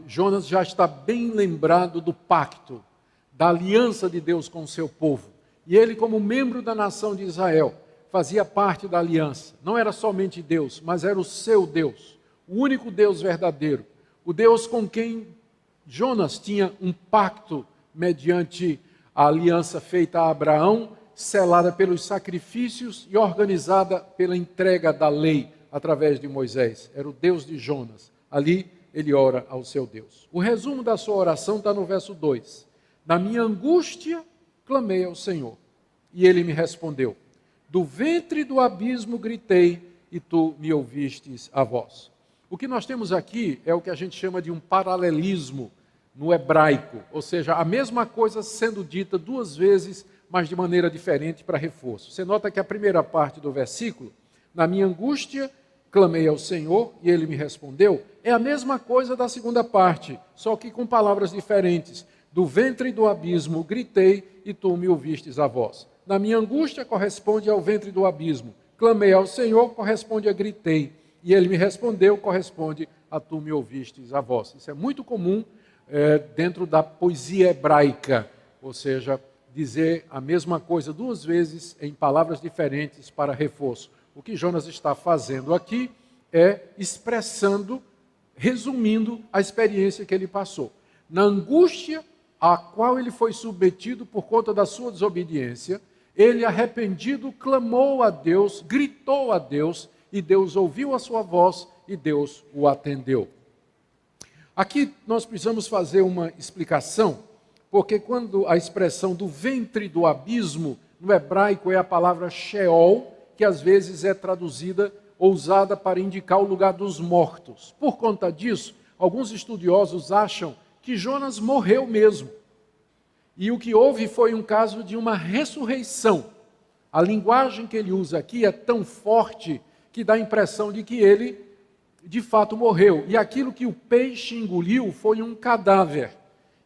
[SPEAKER 2] Jonas já está bem lembrado do pacto, da aliança de Deus com o seu povo. E ele, como membro da nação de Israel, fazia parte da aliança. Não era somente Deus, mas era o seu Deus, o único Deus verdadeiro. O Deus com quem Jonas tinha um pacto mediante a aliança feita a Abraão, selada pelos sacrifícios e organizada pela entrega da lei através de Moisés. Era o Deus de Jonas. Ali ele ora ao seu Deus. O resumo da sua oração está no verso 2. Na minha angústia, clamei ao Senhor, e ele me respondeu. Do ventre do abismo gritei, e tu me ouvistes a voz. O que nós temos aqui é o que a gente chama de um paralelismo no hebraico, ou seja, a mesma coisa sendo dita duas vezes, mas de maneira diferente para reforço. Você nota que a primeira parte do versículo, na minha angústia, clamei ao Senhor, e ele me respondeu, é a mesma coisa da segunda parte, só que com palavras diferentes. Do ventre do abismo gritei, e tu me ouvistes a voz. Na minha angústia corresponde ao ventre do abismo. Clamei ao Senhor, corresponde a gritei. E ele me respondeu, corresponde a tu me ouvistes a voz. Isso é muito comum dentro da poesia hebraica, ou seja, dizer a mesma coisa duas vezes em palavras diferentes para reforço. O que Jonas está fazendo aqui é expressando, resumindo a experiência que ele passou. Na angústia a qual ele foi submetido por conta da sua desobediência, ele, arrependido, clamou a Deus, gritou a Deus, e Deus ouviu a sua voz e Deus o atendeu. Aqui nós precisamos fazer uma explicação, porque quando a expressão do ventre do abismo, no hebraico é a palavra Sheol, que às vezes é traduzida ou usada para indicar o lugar dos mortos. Por conta disso, alguns estudiosos acham que Jonas morreu mesmo. E o que houve foi um caso de uma ressurreição. A linguagem que ele usa aqui é tão forte que dá a impressão de que ele, de fato, morreu. E aquilo que o peixe engoliu foi um cadáver.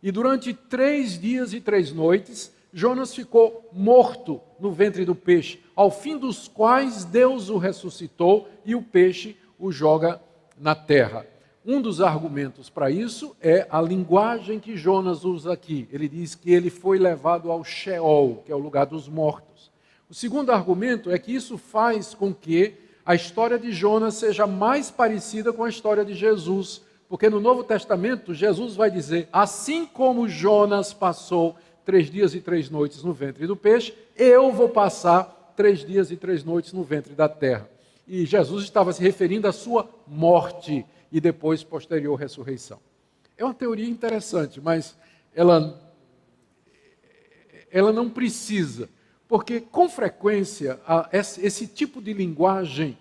[SPEAKER 2] E durante 3 dias e 3 noites, Jonas ficou morto no ventre do peixe, ao fim dos quais Deus o ressuscitou e o peixe o joga na terra. Um dos argumentos para isso é a linguagem que Jonas usa aqui. Ele diz que ele foi levado ao Sheol, que é o lugar dos mortos. O segundo argumento é que isso faz com que a história de Jonas seja mais parecida com a história de Jesus, porque no Novo Testamento Jesus vai dizer, assim como Jonas passou 3 dias e 3 noites no ventre do peixe, eu vou passar 3 dias e 3 noites no ventre da terra. E Jesus estava se referindo à sua morte e depois posterior ressurreição. É uma teoria interessante, mas ela não precisa, porque com frequência esse tipo de linguagem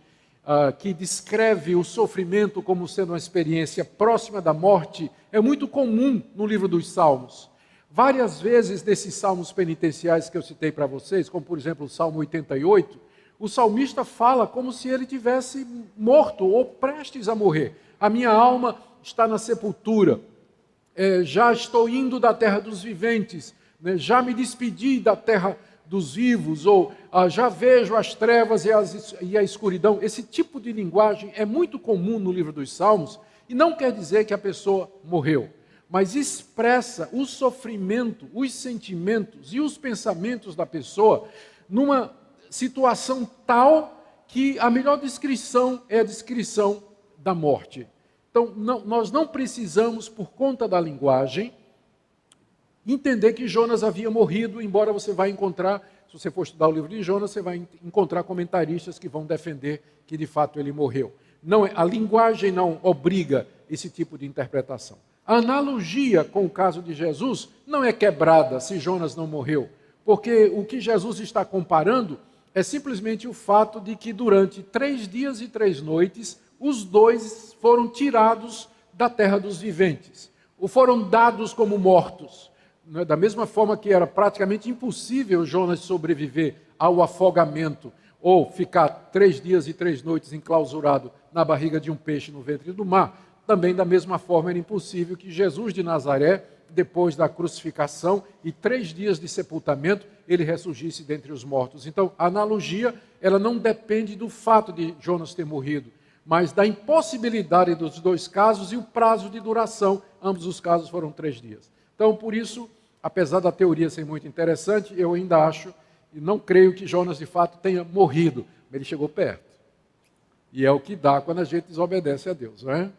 [SPEAKER 2] que descreve o sofrimento como sendo uma experiência próxima da morte é muito comum no livro dos Salmos. Várias vezes desses salmos penitenciais que eu citei para vocês, como por exemplo o Salmo 88, o salmista fala como se ele tivesse morto ou prestes a morrer. A minha alma está na sepultura, já estou indo da terra dos viventes, né? Já me despedi da terra dos vivos, ou já vejo as trevas e a escuridão. Esse tipo de linguagem é muito comum no livro dos Salmos, e não quer dizer que a pessoa morreu, mas expressa o sofrimento, os sentimentos e os pensamentos da pessoa numa situação tal que a melhor descrição é a descrição da morte. Então, nós não precisamos, por conta da linguagem, entender que Jonas havia morrido, embora você vai encontrar, se você for estudar o livro de Jonas, você vai encontrar comentaristas que vão defender que de fato ele morreu. A linguagem não obriga esse tipo de interpretação. A analogia com o caso de Jesus não é quebrada se Jonas não morreu, porque o que Jesus está comparando é simplesmente o fato de que durante 3 dias e 3 noites, os dois foram tirados da terra dos viventes, ou foram dados como mortos. Da mesma forma que era praticamente impossível Jonas sobreviver ao afogamento, ou ficar 3 dias e 3 noites enclausurado na barriga de um peixe no ventre do mar, também da mesma forma era impossível que Jesus de Nazaré, depois da crucificação e 3 dias de sepultamento, ele ressurgisse dentre os mortos. Então, a analogia, ela não depende do fato de Jonas ter morrido, mas da impossibilidade dos dois casos e o prazo de duração. Ambos os casos foram 3 dias. Então, por isso, apesar da teoria ser muito interessante, eu ainda acho e não creio que Jonas de fato tenha morrido, mas ele chegou perto. E é o que dá quando a gente desobedece a Deus, não é?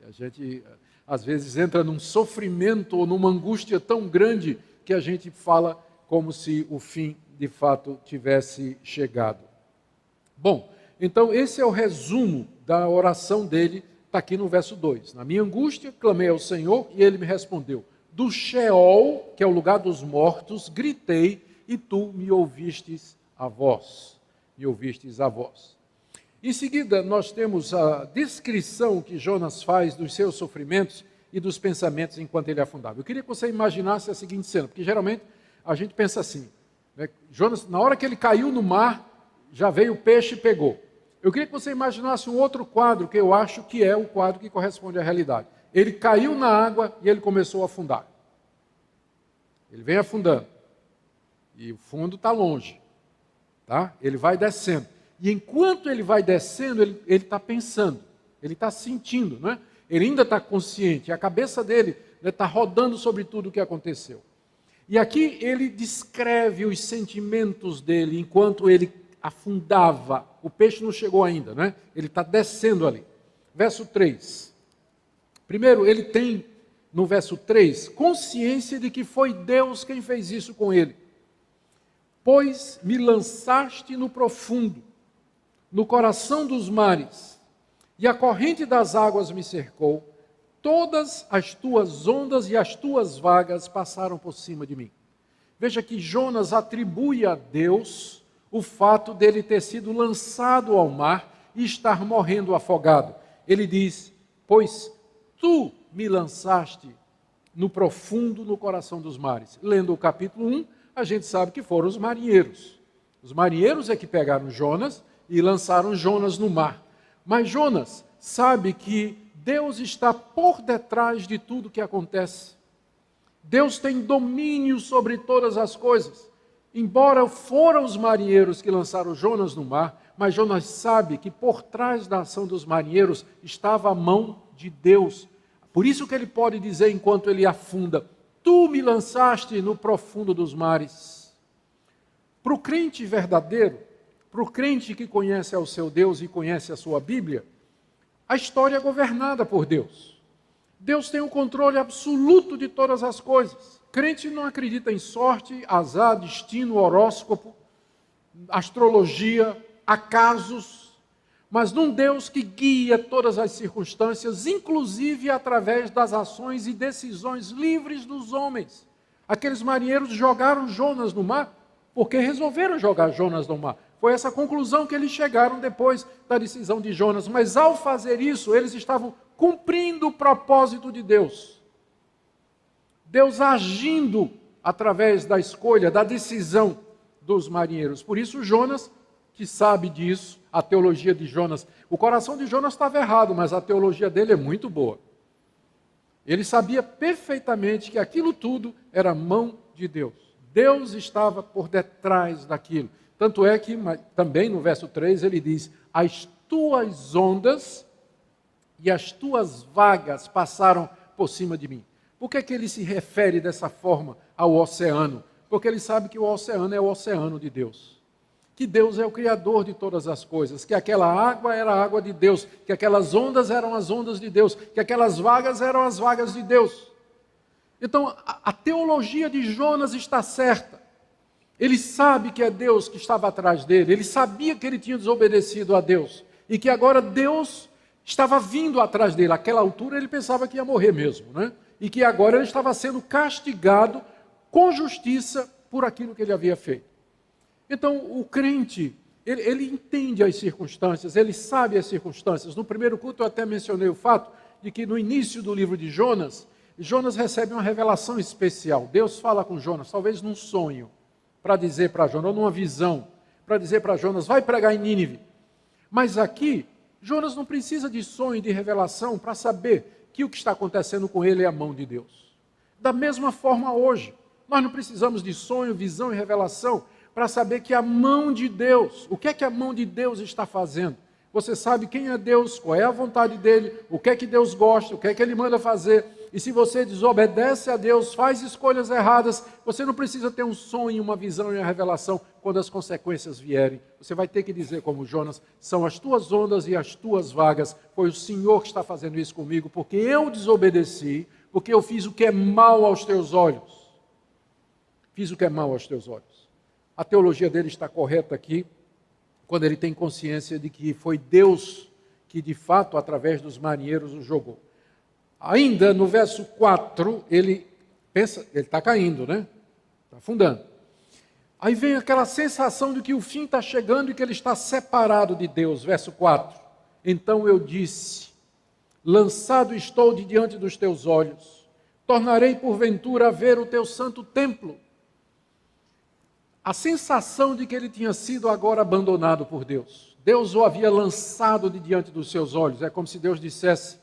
[SPEAKER 2] A gente, às vezes, entra num sofrimento ou numa angústia tão grande que a gente fala como se o fim, de fato, tivesse chegado. Bom, então esse é o resumo da oração dele, está aqui no verso 2. Na minha angústia, clamei ao Senhor e ele me respondeu. Do Sheol, que é o lugar dos mortos, gritei e tu me ouvistes a voz. Me ouvistes a voz. Em seguida, nós temos a descrição que Jonas faz dos seus sofrimentos e dos pensamentos enquanto ele afundava. Eu queria que você imaginasse a seguinte cena, porque geralmente a gente pensa assim, né? Jonas, na hora que ele caiu no mar, já veio o peixe e pegou. Eu queria que você imaginasse um outro quadro, que eu acho que é o quadro que corresponde à realidade. Ele caiu na água e ele começou a afundar. Ele vem afundando. E o fundo está longe. Tá? Ele vai descendo. E enquanto ele vai descendo, ele está pensando, ele está sentindo, né? Ele ainda está consciente, a cabeça dele está rodando sobre tudo o que aconteceu. E aqui ele descreve os sentimentos dele enquanto ele afundava. O peixe não chegou ainda, né? Ele está descendo ali. Verso 3. Primeiro, ele tem, no verso 3, consciência de que foi Deus quem fez isso com ele. Pois me lançaste no profundo, no coração dos mares, e a corrente das águas me cercou, todas as tuas ondas e as tuas vagas passaram por cima de mim. Veja que Jonas atribui a Deus o fato dele ter sido lançado ao mar e estar morrendo afogado. Ele diz, pois tu me lançaste no profundo, no coração dos mares. Lendo o capítulo 1, a gente sabe que foram os marinheiros. Os marinheiros é que pegaram Jonas e lançaram Jonas no mar. Mas Jonas sabe que Deus está por detrás de tudo que acontece. Deus tem domínio sobre todas as coisas. Embora foram os marinheiros que lançaram Jonas no mar, mas Jonas sabe que por trás da ação dos marinheiros estava a mão de Deus. Por isso que ele pode dizer enquanto ele afunda, tu me lançaste no profundo dos mares. Para o crente verdadeiro, para o crente que conhece ao seu Deus e conhece a sua Bíblia, a história é governada por Deus. Deus tem o controle absoluto de todas as coisas. Crente não acredita em sorte, azar, destino, horóscopo, astrologia, acasos, mas num Deus que guia todas as circunstâncias, inclusive através das ações e decisões livres dos homens. Aqueles marinheiros jogaram Jonas no mar porque resolveram jogar Jonas no mar. Foi essa conclusão que eles chegaram depois da decisão de Jonas. Mas ao fazer isso, eles estavam cumprindo o propósito de Deus. Deus agindo através da escolha, da decisão dos marinheiros. Por isso Jonas, que sabe disso, a teologia de Jonas, o coração de Jonas estava errado, mas a teologia dele é muito boa. Ele sabia perfeitamente que aquilo tudo era mão de Deus. Deus estava por detrás daquilo. Tanto é que também no verso 3 ele diz, as tuas ondas e as tuas vagas passaram por cima de mim. Por que ele se refere dessa forma ao oceano? Porque ele sabe que o oceano é o oceano de Deus. Que Deus é o Criador de todas as coisas. Que aquela água era a água de Deus. Que aquelas ondas eram as ondas de Deus. Que aquelas vagas eram as vagas de Deus. Então, a teologia de Jonas está certa. Ele sabe que é Deus que estava atrás dele. Ele sabia que ele tinha desobedecido a Deus. E que agora Deus estava vindo atrás dele. Àquela altura ele pensava que ia morrer mesmo, né? E que agora ele estava sendo castigado com justiça por aquilo que ele havia feito. Então, o crente Ele entende as circunstâncias, ele sabe as circunstâncias. No primeiro culto eu até mencionei o fato de que no início do livro de Jonas, Jonas recebe uma revelação especial. Deus fala com Jonas, talvez num sonho, para dizer para Jonas, ou numa visão, para dizer para Jonas, vai pregar em Nínive. Mas aqui, Jonas não precisa de sonho e de revelação para saber que o que está acontecendo com ele é a mão de Deus. Da mesma forma hoje, nós não precisamos de sonho, visão e revelação para saber que a mão de Deus, o que é que a mão de Deus está fazendo? Você sabe quem é Deus, qual é a vontade dele, o que é que Deus gosta, o que é que ele manda fazer. E se você desobedece a Deus, faz escolhas erradas, você não precisa ter um sonho, uma visão e uma revelação quando as consequências vierem. Você vai ter que dizer como Jonas, são as tuas ondas e as tuas vagas, foi o Senhor que está fazendo isso comigo, porque eu desobedeci, porque eu fiz o que é mal aos teus olhos. Fiz o que é mal aos teus olhos. A teologia dele está correta aqui, quando ele tem consciência de que foi Deus que, de fato, através dos marinheiros, o jogou. Ainda no verso 4, ele pensa, ele está caindo, né? Está afundando. Aí vem aquela sensação de que o fim está chegando e que ele está separado de Deus. Verso 4. Então eu disse, lançado estou de diante dos teus olhos, tornarei porventura a ver o teu santo templo. A sensação de que ele tinha sido agora abandonado por Deus. Deus o havia lançado de diante dos seus olhos. É como se Deus dissesse,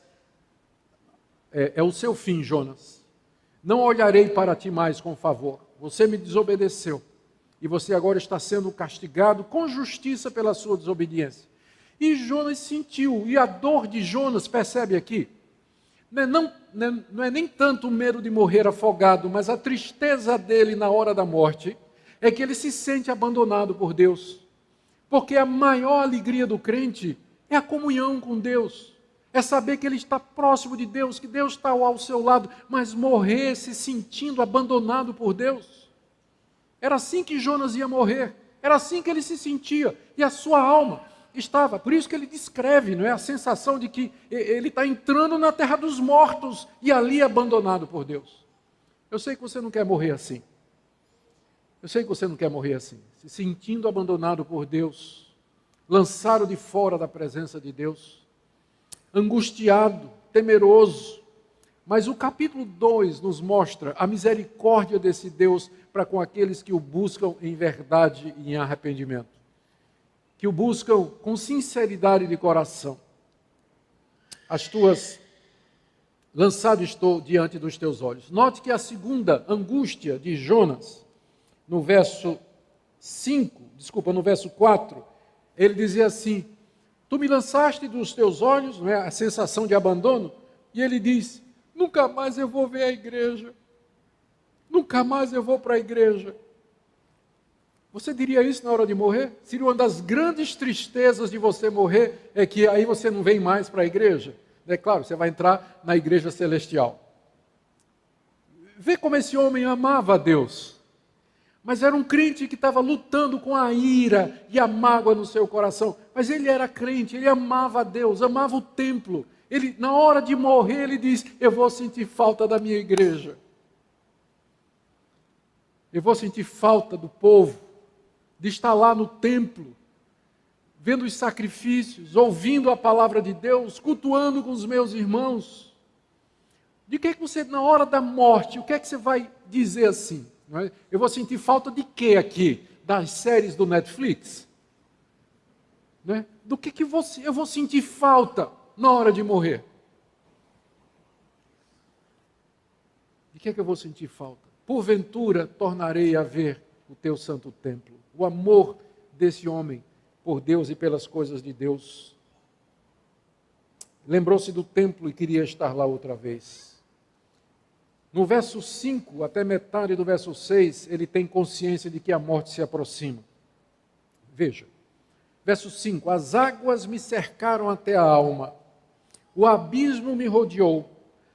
[SPEAKER 2] é o seu fim, Jonas. Não olharei para ti mais com favor. Você me desobedeceu. E você agora está sendo castigado com justiça pela sua desobediência. E Jonas sentiu. E a dor de Jonas, percebe aqui? Não é nem tanto o medo de morrer afogado, mas a tristeza dele na hora da morte é que ele se sente abandonado por Deus. Porque a maior alegria do crente é a comunhão com Deus. É saber que ele está próximo de Deus, que Deus está ao seu lado, mas morrer se sentindo abandonado por Deus. Era assim que Jonas ia morrer, era assim que ele se sentia, e a sua alma estava. Por isso que ele descreve, não é, a sensação de que ele está entrando na terra dos mortos e ali abandonado por Deus. Eu sei que você não quer morrer assim. Eu sei que você não quer morrer assim, se sentindo abandonado por Deus, lançado de fora da presença de Deus, angustiado, temeroso. Mas o capítulo 2 nos mostra a misericórdia desse Deus para com aqueles que o buscam em verdade e em arrependimento, que o buscam com sinceridade de coração. Lançado estou diante dos teus olhos. Note que a segunda angústia de Jonas, no verso 4, ele dizia assim, tu me lançaste dos teus olhos, não é? A sensação de abandono, e ele diz, nunca mais eu vou ver a igreja, nunca mais eu vou para a igreja. Você diria isso na hora de morrer? Seria uma das grandes tristezas de você morrer, é que aí você não vem mais para a igreja. É claro, você vai entrar na igreja celestial. Vê como esse homem amava a Deus. Mas era um crente que estava lutando com a ira e a mágoa no seu coração. Mas ele era crente, ele amava a Deus, amava o templo. Ele, na hora de morrer, ele diz, eu vou sentir falta da minha igreja. Eu vou sentir falta do povo, de estar lá no templo, vendo os sacrifícios, ouvindo a palavra de Deus, cultuando com os meus irmãos. De que você, na hora da morte, o que é que você vai dizer assim? Eu vou sentir falta de quê aqui? Das séries do Netflix? Né? Do que eu vou sentir falta na hora de morrer? De que eu vou sentir falta? Porventura tornarei a ver o teu santo templo. O amor desse homem por Deus e pelas coisas de Deus. Lembrou-se do templo e queria estar lá outra vez. No verso 5, até metade do verso 6, ele tem consciência de que a morte se aproxima. Veja, verso 5, as águas me cercaram até a alma, o abismo me rodeou,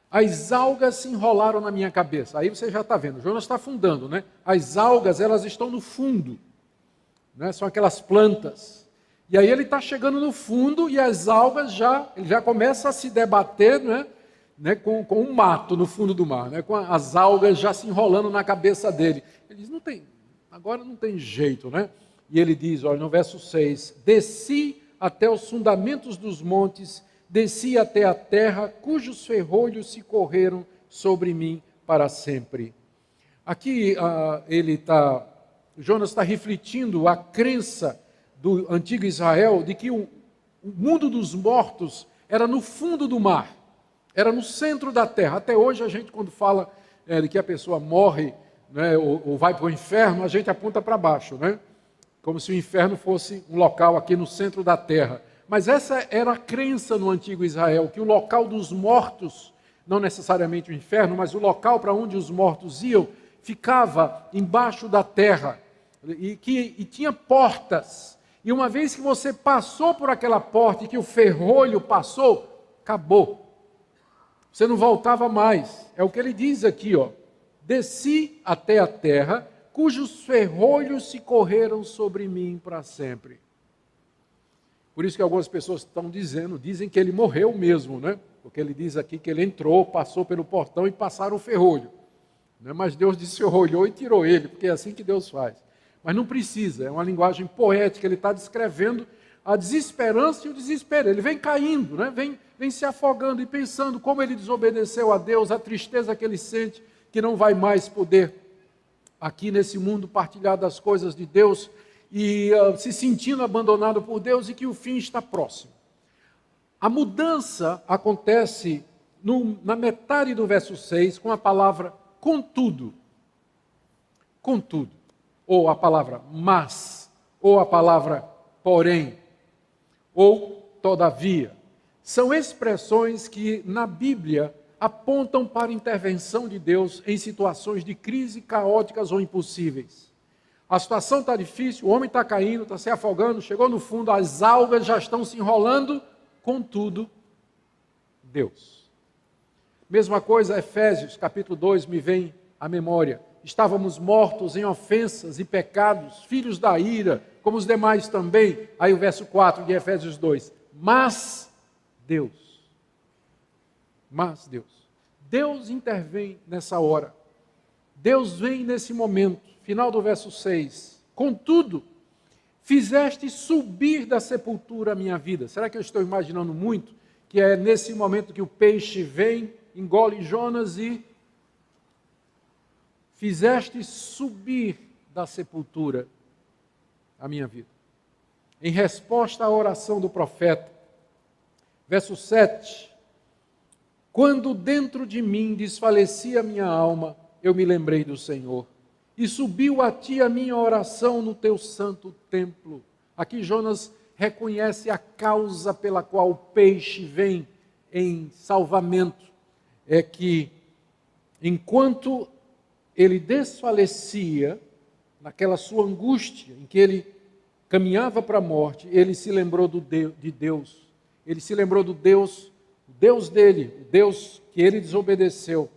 [SPEAKER 2] as algas se enrolaram na minha cabeça. Aí você já está vendo, Jonas está afundando, né? As algas, elas estão no fundo, né? São aquelas plantas. E aí ele está chegando no fundo e as algas ele já começa a se debater, né, com um mato no fundo do mar, né, com as algas já se enrolando na cabeça dele. Ele diz, agora não tem jeito, né? E ele diz, olha, no verso 6, desci até os fundamentos dos montes, desci até a terra, cujos ferrolhos se correram sobre mim para sempre. Aqui Jonas está refletindo a crença do antigo Israel de que o mundo dos mortos era no fundo do mar, era no centro da terra. Até hoje a gente, quando fala de que a pessoa morre, né, ou vai para o inferno, a gente aponta para baixo, né? Como se o inferno fosse um local aqui no centro da terra. Mas essa era a crença no antigo Israel, que o local dos mortos, não necessariamente o inferno, mas o local para onde os mortos iam, ficava embaixo da terra e tinha portas. E uma vez que você passou por aquela porta e que o ferrolho passou, acabou. Você não voltava mais. É o que ele diz aqui, ó. Desci até a terra, cujos ferrolhos se correram sobre mim para sempre. Por isso que algumas pessoas estão dizem que ele morreu mesmo, né? Porque ele diz aqui que ele entrou, passou pelo portão e passaram o ferrolho. Mas Deus disse, olhou e tirou ele, porque é assim que Deus faz. Mas não precisa, é uma linguagem poética, ele está descrevendo a desesperança e o desespero. Ele vem caindo, né? vem se afogando e pensando como ele desobedeceu a Deus, a tristeza que ele sente, que não vai mais poder aqui nesse mundo partilhar das coisas de Deus e se sentindo abandonado por Deus e que o fim está próximo. A mudança acontece na metade do verso 6 com a palavra contudo. Contudo. Ou a palavra mas. Ou a palavra porém. Ou todavia. São expressões que na Bíblia apontam para a intervenção de Deus em situações de crise caóticas ou impossíveis. A situação está difícil, o homem está caindo, está se afogando, chegou no fundo, as algas já estão se enrolando, contudo, Deus. Mesma coisa, Efésios, capítulo 2, me vem à memória. Estávamos mortos em ofensas e pecados, filhos da ira, como os demais também. Aí o verso 4 de Efésios 2. Mas Deus. Deus intervém nessa hora. Deus vem nesse momento. Final do verso 6. Contudo, fizeste subir da sepultura a minha vida. Será que eu estou imaginando muito? Que é nesse momento que o peixe vem, engole Jonas e fizeste subir da sepultura a minha vida. Em resposta à oração do profeta. Verso 7. Quando dentro de mim desfalecia a minha alma, eu me lembrei do Senhor. E subiu a ti a minha oração no teu santo templo. Aqui Jonas reconhece a causa pela qual o peixe vem em salvamento. É que enquanto ele desfalecia, naquela sua angústia, em que ele caminhava para a morte, ele se lembrou de Deus. Ele se lembrou do Deus, o Deus dele, o Deus que ele desobedeceu.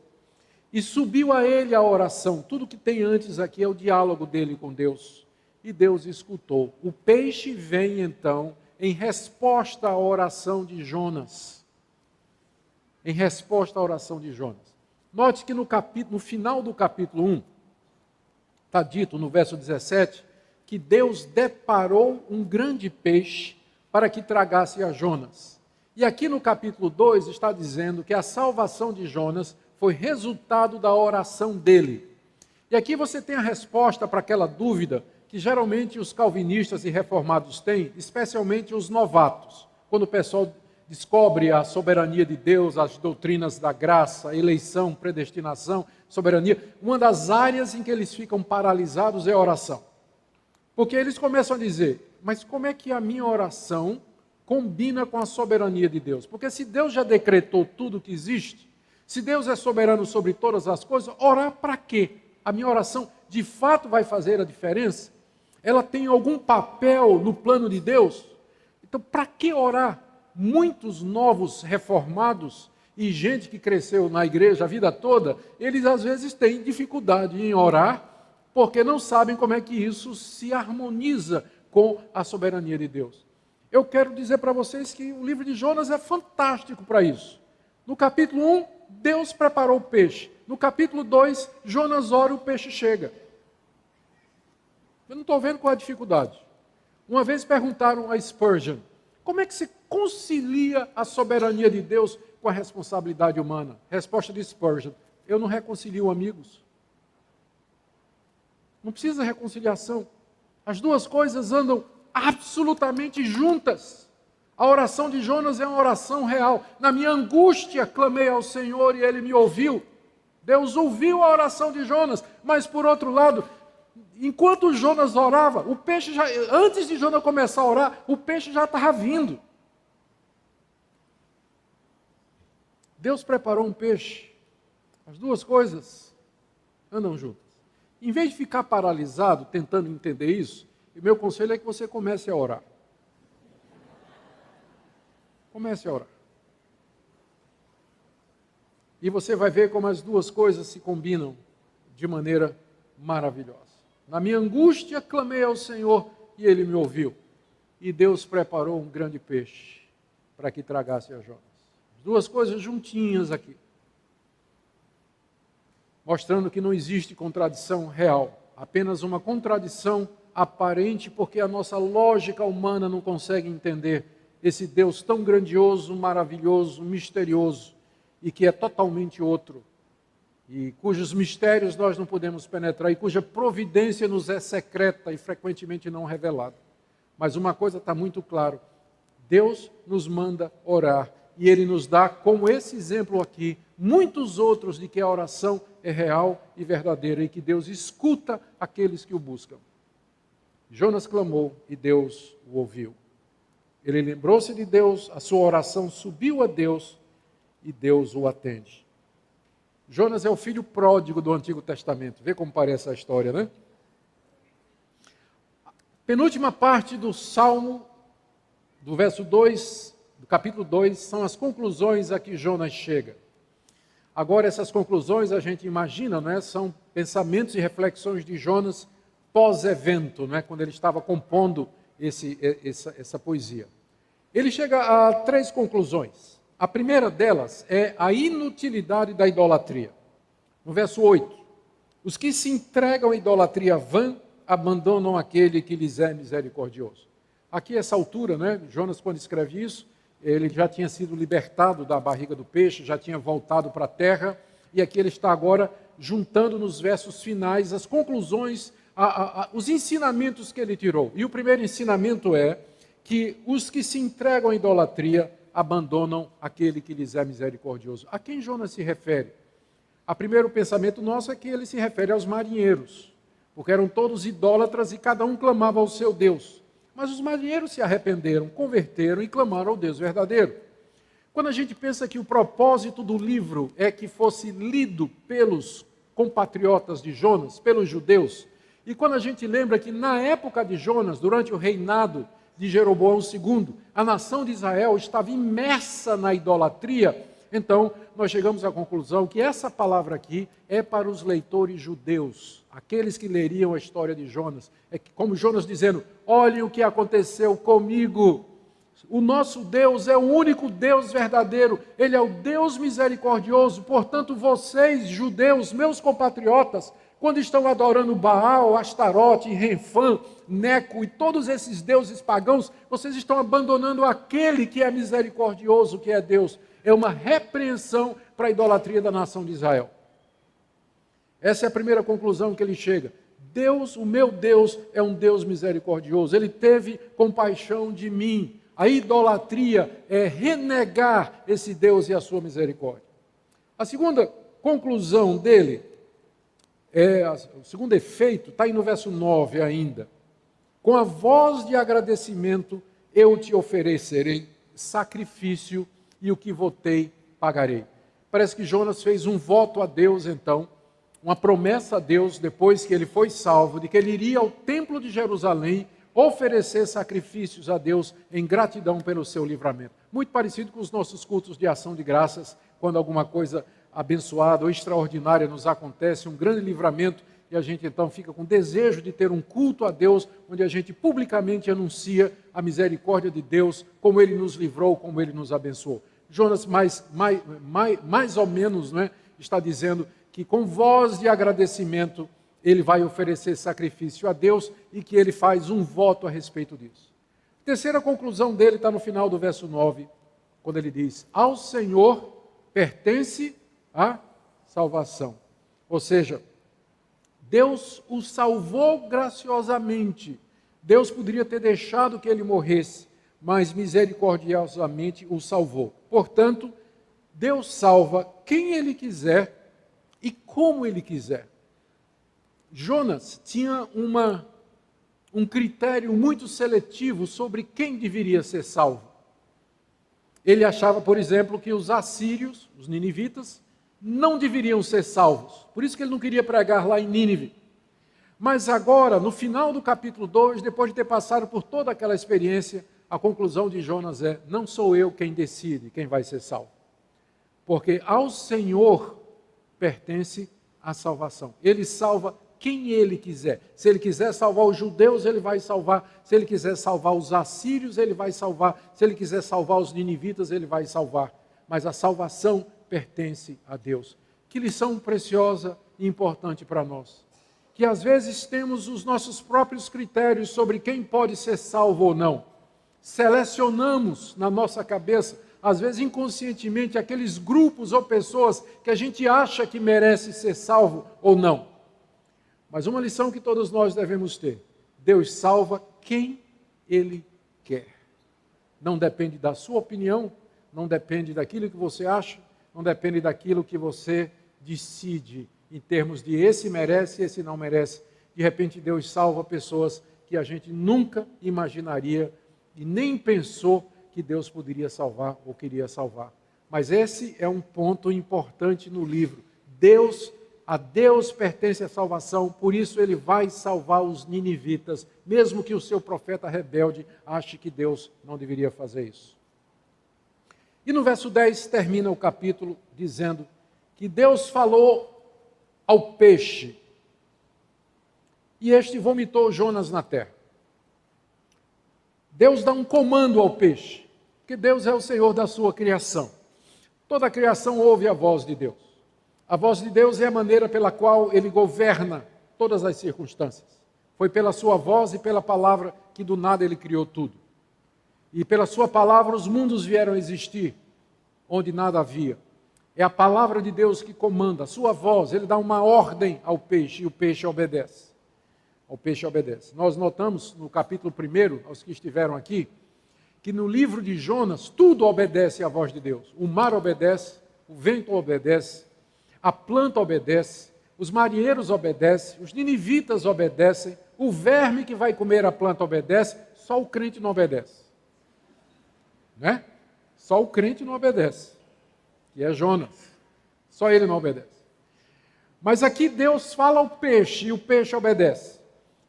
[SPEAKER 2] E subiu a ele a oração. Tudo que tem antes aqui é o diálogo dele com Deus. E Deus escutou. O peixe vem então em resposta à oração de Jonas. Em resposta à oração de Jonas. Note que no final do capítulo 1, está dito no verso 17, que Deus deparou um grande peixe para que tragasse a Jonas. E aqui no capítulo 2 está dizendo que a salvação de Jonas foi resultado da oração dele. E aqui você tem a resposta para aquela dúvida que geralmente os calvinistas e reformados têm, especialmente os novatos, quando o pessoal descobre a soberania de Deus, as doutrinas da graça, eleição, predestinação, soberania. Uma das áreas em que eles ficam paralisados é a oração. Porque eles começam a dizer, mas como é que a minha oração combina com a soberania de Deus? Porque se Deus já decretou tudo que existe, se Deus é soberano sobre todas as coisas, orar para quê? A minha oração de fato vai fazer a diferença? Ela tem algum papel no plano de Deus? Então, para que orar? Muitos novos reformados e gente que cresceu na igreja a vida toda, eles às vezes têm dificuldade em orar, porque não sabem como é que isso se harmoniza com a soberania de Deus. Eu quero dizer para vocês que o livro de Jonas é fantástico para isso. No capítulo 1, Deus preparou o peixe. No capítulo 2, Jonas ora e o peixe chega. Eu não estou vendo qual é a dificuldade. Uma vez perguntaram a Spurgeon, como é que se concilia a soberania de Deus com a responsabilidade humana? Resposta de Spurgeon, eu não reconcilio amigos. Não precisa reconciliação. As duas coisas andam absolutamente juntas. A oração de Jonas é uma oração real. Na minha angústia, clamei ao Senhor e Ele me ouviu. Deus ouviu a oração de Jonas, mas por outro lado, enquanto Jonas orava, o peixe já, antes de Jonas começar a orar, o peixe já estava vindo. Deus preparou um peixe. As duas coisas andam juntas. Em vez de ficar paralisado tentando entender isso, o meu conselho é que você comece a orar. Comece a orar. E você vai ver como as duas coisas se combinam de maneira maravilhosa. Na minha angústia, clamei ao Senhor e Ele me ouviu. E Deus preparou um grande peixe para que tragasse a Jonas. As duas coisas juntinhas aqui. Mostrando que não existe contradição real. Apenas uma contradição aparente, porque a nossa lógica humana não consegue entender esse Deus tão grandioso, maravilhoso, misterioso, e que é totalmente outro, e cujos mistérios nós não podemos penetrar, e cuja providência nos é secreta e frequentemente não revelada. Mas uma coisa está muito clara, Deus nos manda orar, e Ele nos dá, como esse exemplo aqui, muitos outros de que a oração é real e verdadeira, e que Deus escuta aqueles que o buscam. Jonas clamou e Deus o ouviu. Ele lembrou-se de Deus, a sua oração subiu a Deus e Deus o atende. Jonas é o filho pródigo do Antigo Testamento. Vê como parece a história, né? Penúltima parte do Salmo, do verso 2, do capítulo 2, são as conclusões a que Jonas chega. Agora, essas conclusões a gente imagina, não é? São pensamentos e reflexões de Jonas pós-evento, não é? Quando ele estava compondo essa poesia. Ele chega a 3 conclusões. A primeira delas é a inutilidade da idolatria. No verso 8, os que se entregam à idolatria vã abandonam aquele que lhes é misericordioso. Aqui, essa altura, né, Jonas, quando escreve isso, ele já tinha sido libertado da barriga do peixe, já tinha voltado para a terra, e aqui ele está agora juntando nos versos finais as conclusões, os ensinamentos que ele tirou. E o primeiro ensinamento é que os que se entregam à idolatria abandonam aquele que lhes é misericordioso. A quem Jonas se refere? O primeiro pensamento nosso é que ele se refere aos marinheiros, porque eram todos idólatras e cada um clamava ao seu Deus. Mas os marinheiros se arrependeram, converteram e clamaram ao Deus verdadeiro. Quando a gente pensa que o propósito do livro é que fosse lido pelos compatriotas de Jonas, pelos judeus, e quando a gente lembra que na época de Jonas, durante o reinado de Jeroboão II, a nação de Israel estava imersa na idolatria, então nós chegamos à conclusão que essa palavra aqui é para os leitores judeus, aqueles que leriam a história de Jonas. É como Jonas dizendo, olhem o que aconteceu comigo. O nosso Deus é o único Deus verdadeiro, Ele é o Deus misericordioso, portanto vocês, judeus, meus compatriotas, quando estão adorando Baal, Astarote, Renfã, Neco e todos esses deuses pagãos, vocês estão abandonando aquele que é misericordioso, que é Deus. É uma repreensão para a idolatria da nação de Israel. Essa é a primeira conclusão que ele chega. Deus, o meu Deus, é um Deus misericordioso. Ele teve compaixão de mim. A idolatria é renegar esse Deus e a sua misericórdia. A segunda conclusão dele, o segundo efeito, está aí no verso 9 ainda. Com a voz de agradecimento eu te oferecerei sacrifício e o que votei pagarei. Parece que Jonas fez um voto a Deus então, uma promessa a Deus depois que ele foi salvo, de que ele iria ao templo de Jerusalém oferecer sacrifícios a Deus em gratidão pelo seu livramento. Muito parecido com os nossos cultos de ação de graças, quando alguma coisa abençoada ou extraordinária nos acontece, um grande livramento, e a gente então fica com desejo de ter um culto a Deus, onde a gente publicamente anuncia a misericórdia de Deus, como Ele nos livrou, como Ele nos abençoou. Jonas mais ou menos, né, está dizendo que com voz de agradecimento
[SPEAKER 3] ele vai oferecer sacrifício a Deus e que ele faz um voto a respeito disso. A terceira conclusão dele está no final do verso 9, quando ele diz: ao Senhor pertence a salvação. Ou seja, Deus o salvou graciosamente. Deus poderia ter deixado que ele morresse, mas misericordiosamente o salvou. Portanto, Deus salva quem ele quiser e como ele quiser. Jonas tinha um critério muito seletivo sobre quem deveria ser salvo. Ele achava, por exemplo, que os assírios, os ninivitas, não deveriam ser salvos. Por isso que ele não queria pregar lá em Nínive. Mas agora, no final do capítulo 2, depois de ter passado por toda aquela experiência, a conclusão de Jonas é: não sou eu quem decide quem vai ser salvo. Porque ao Senhor pertence a salvação. Ele salva quem ele quiser. Se ele quiser salvar os judeus, ele vai salvar. Se ele quiser salvar os assírios, ele vai salvar. Se ele quiser salvar os ninivitas, ele vai salvar. Mas a salvação pertence a Deus. Que lição preciosa e importante para nós. Que às vezes temos os nossos próprios critérios sobre quem pode ser salvo ou não. Selecionamos na nossa cabeça, às vezes inconscientemente, aqueles grupos ou pessoas que a gente acha que merece ser salvo ou não. Mas uma lição que todos nós devemos ter: Deus salva quem Ele quer. Não depende da sua opinião, não depende daquilo que você acha, não depende daquilo que você decide em termos de esse merece, esse não merece. De repente Deus salva pessoas que a gente nunca imaginaria e nem pensou que Deus poderia salvar ou queria salvar. Mas esse é um ponto importante no livro. A Deus pertence a salvação, por isso ele vai salvar os ninivitas, mesmo que o seu profeta rebelde ache que Deus não deveria fazer isso. E no verso 10 termina o capítulo dizendo que Deus falou ao peixe, e este vomitou Jonas na terra. Deus dá um comando ao peixe, porque Deus é o Senhor da sua criação. Toda a criação ouve a voz de Deus. A voz de Deus é a maneira pela qual Ele governa todas as circunstâncias. Foi pela sua voz e pela palavra que do nada Ele criou tudo. E pela sua palavra os mundos vieram a existir, onde nada havia. É a palavra de Deus que comanda, a sua voz. Ele dá uma ordem ao peixe e o peixe obedece. O peixe obedece. Nós notamos no capítulo 1, aos que estiveram aqui, que no livro de Jonas tudo obedece à voz de Deus. O mar obedece, o vento obedece, a planta obedece, os marinheiros obedecem, os ninivitas obedecem, o verme que vai comer a planta obedece, só o crente não obedece. Né? Só o crente não obedece, que é Jonas. Só ele não obedece. Mas aqui Deus fala ao peixe e o peixe obedece.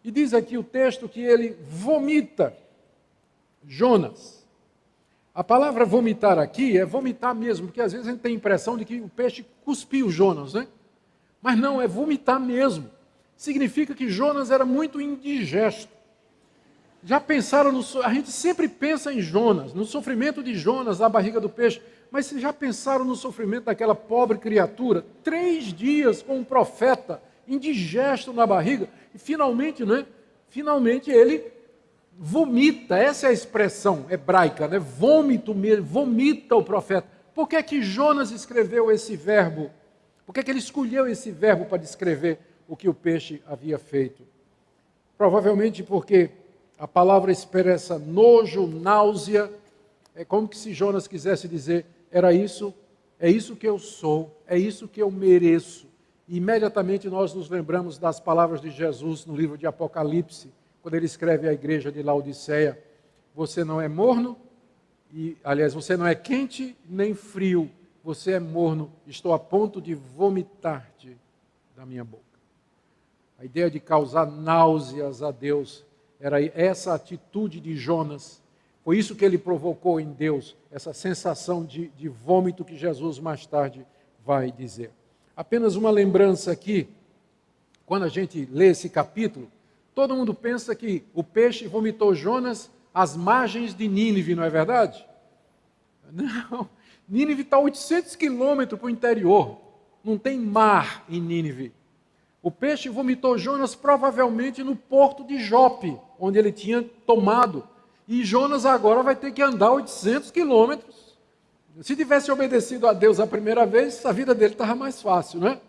[SPEAKER 3] E diz aqui o texto que ele vomita Jonas. A palavra vomitar aqui é vomitar mesmo, porque às vezes a gente tem a impressão de que o peixe cuspiu Jonas, né? Mas não, é vomitar mesmo. Significa que Jonas era muito indigesto. Já pensaram a gente sempre pensa em Jonas, no sofrimento de Jonas na barriga do peixe, mas vocês já pensaram no sofrimento daquela pobre criatura? 3 dias com um profeta indigesto na barriga, e finalmente, né? Finalmente ele vomita, essa é a expressão hebraica, né? Vômito mesmo, vomita o profeta. Por que é que Jonas escreveu esse verbo? Por que é que ele escolheu esse verbo para descrever o que o peixe havia feito? Provavelmente porque a palavra expressa nojo, náusea. É como que se Jonas quisesse dizer: era isso, é isso que eu sou, é isso que eu mereço. E imediatamente nós nos lembramos das palavras de Jesus no livro de Apocalipse, quando ele escreve à igreja de Laodiceia: você não é morno, aliás, você não é quente nem frio, você é morno, estou a ponto de vomitar-te da minha boca. A ideia de causar náuseas a Deus era essa atitude de Jonas. Foi isso que ele provocou em Deus, essa sensação de vômito que Jesus mais tarde vai dizer. Apenas uma lembrança aqui, quando a gente lê esse capítulo, todo mundo pensa que o peixe vomitou Jonas às margens de Nínive, não é verdade? Não, Nínive está a 800 quilômetros para o interior, não tem mar em Nínive. O peixe vomitou Jonas provavelmente no porto de Jope, onde ele tinha tomado. E Jonas agora vai ter que andar 800 quilômetros. Se tivesse obedecido a Deus a primeira vez, a vida dele estava mais fácil, né?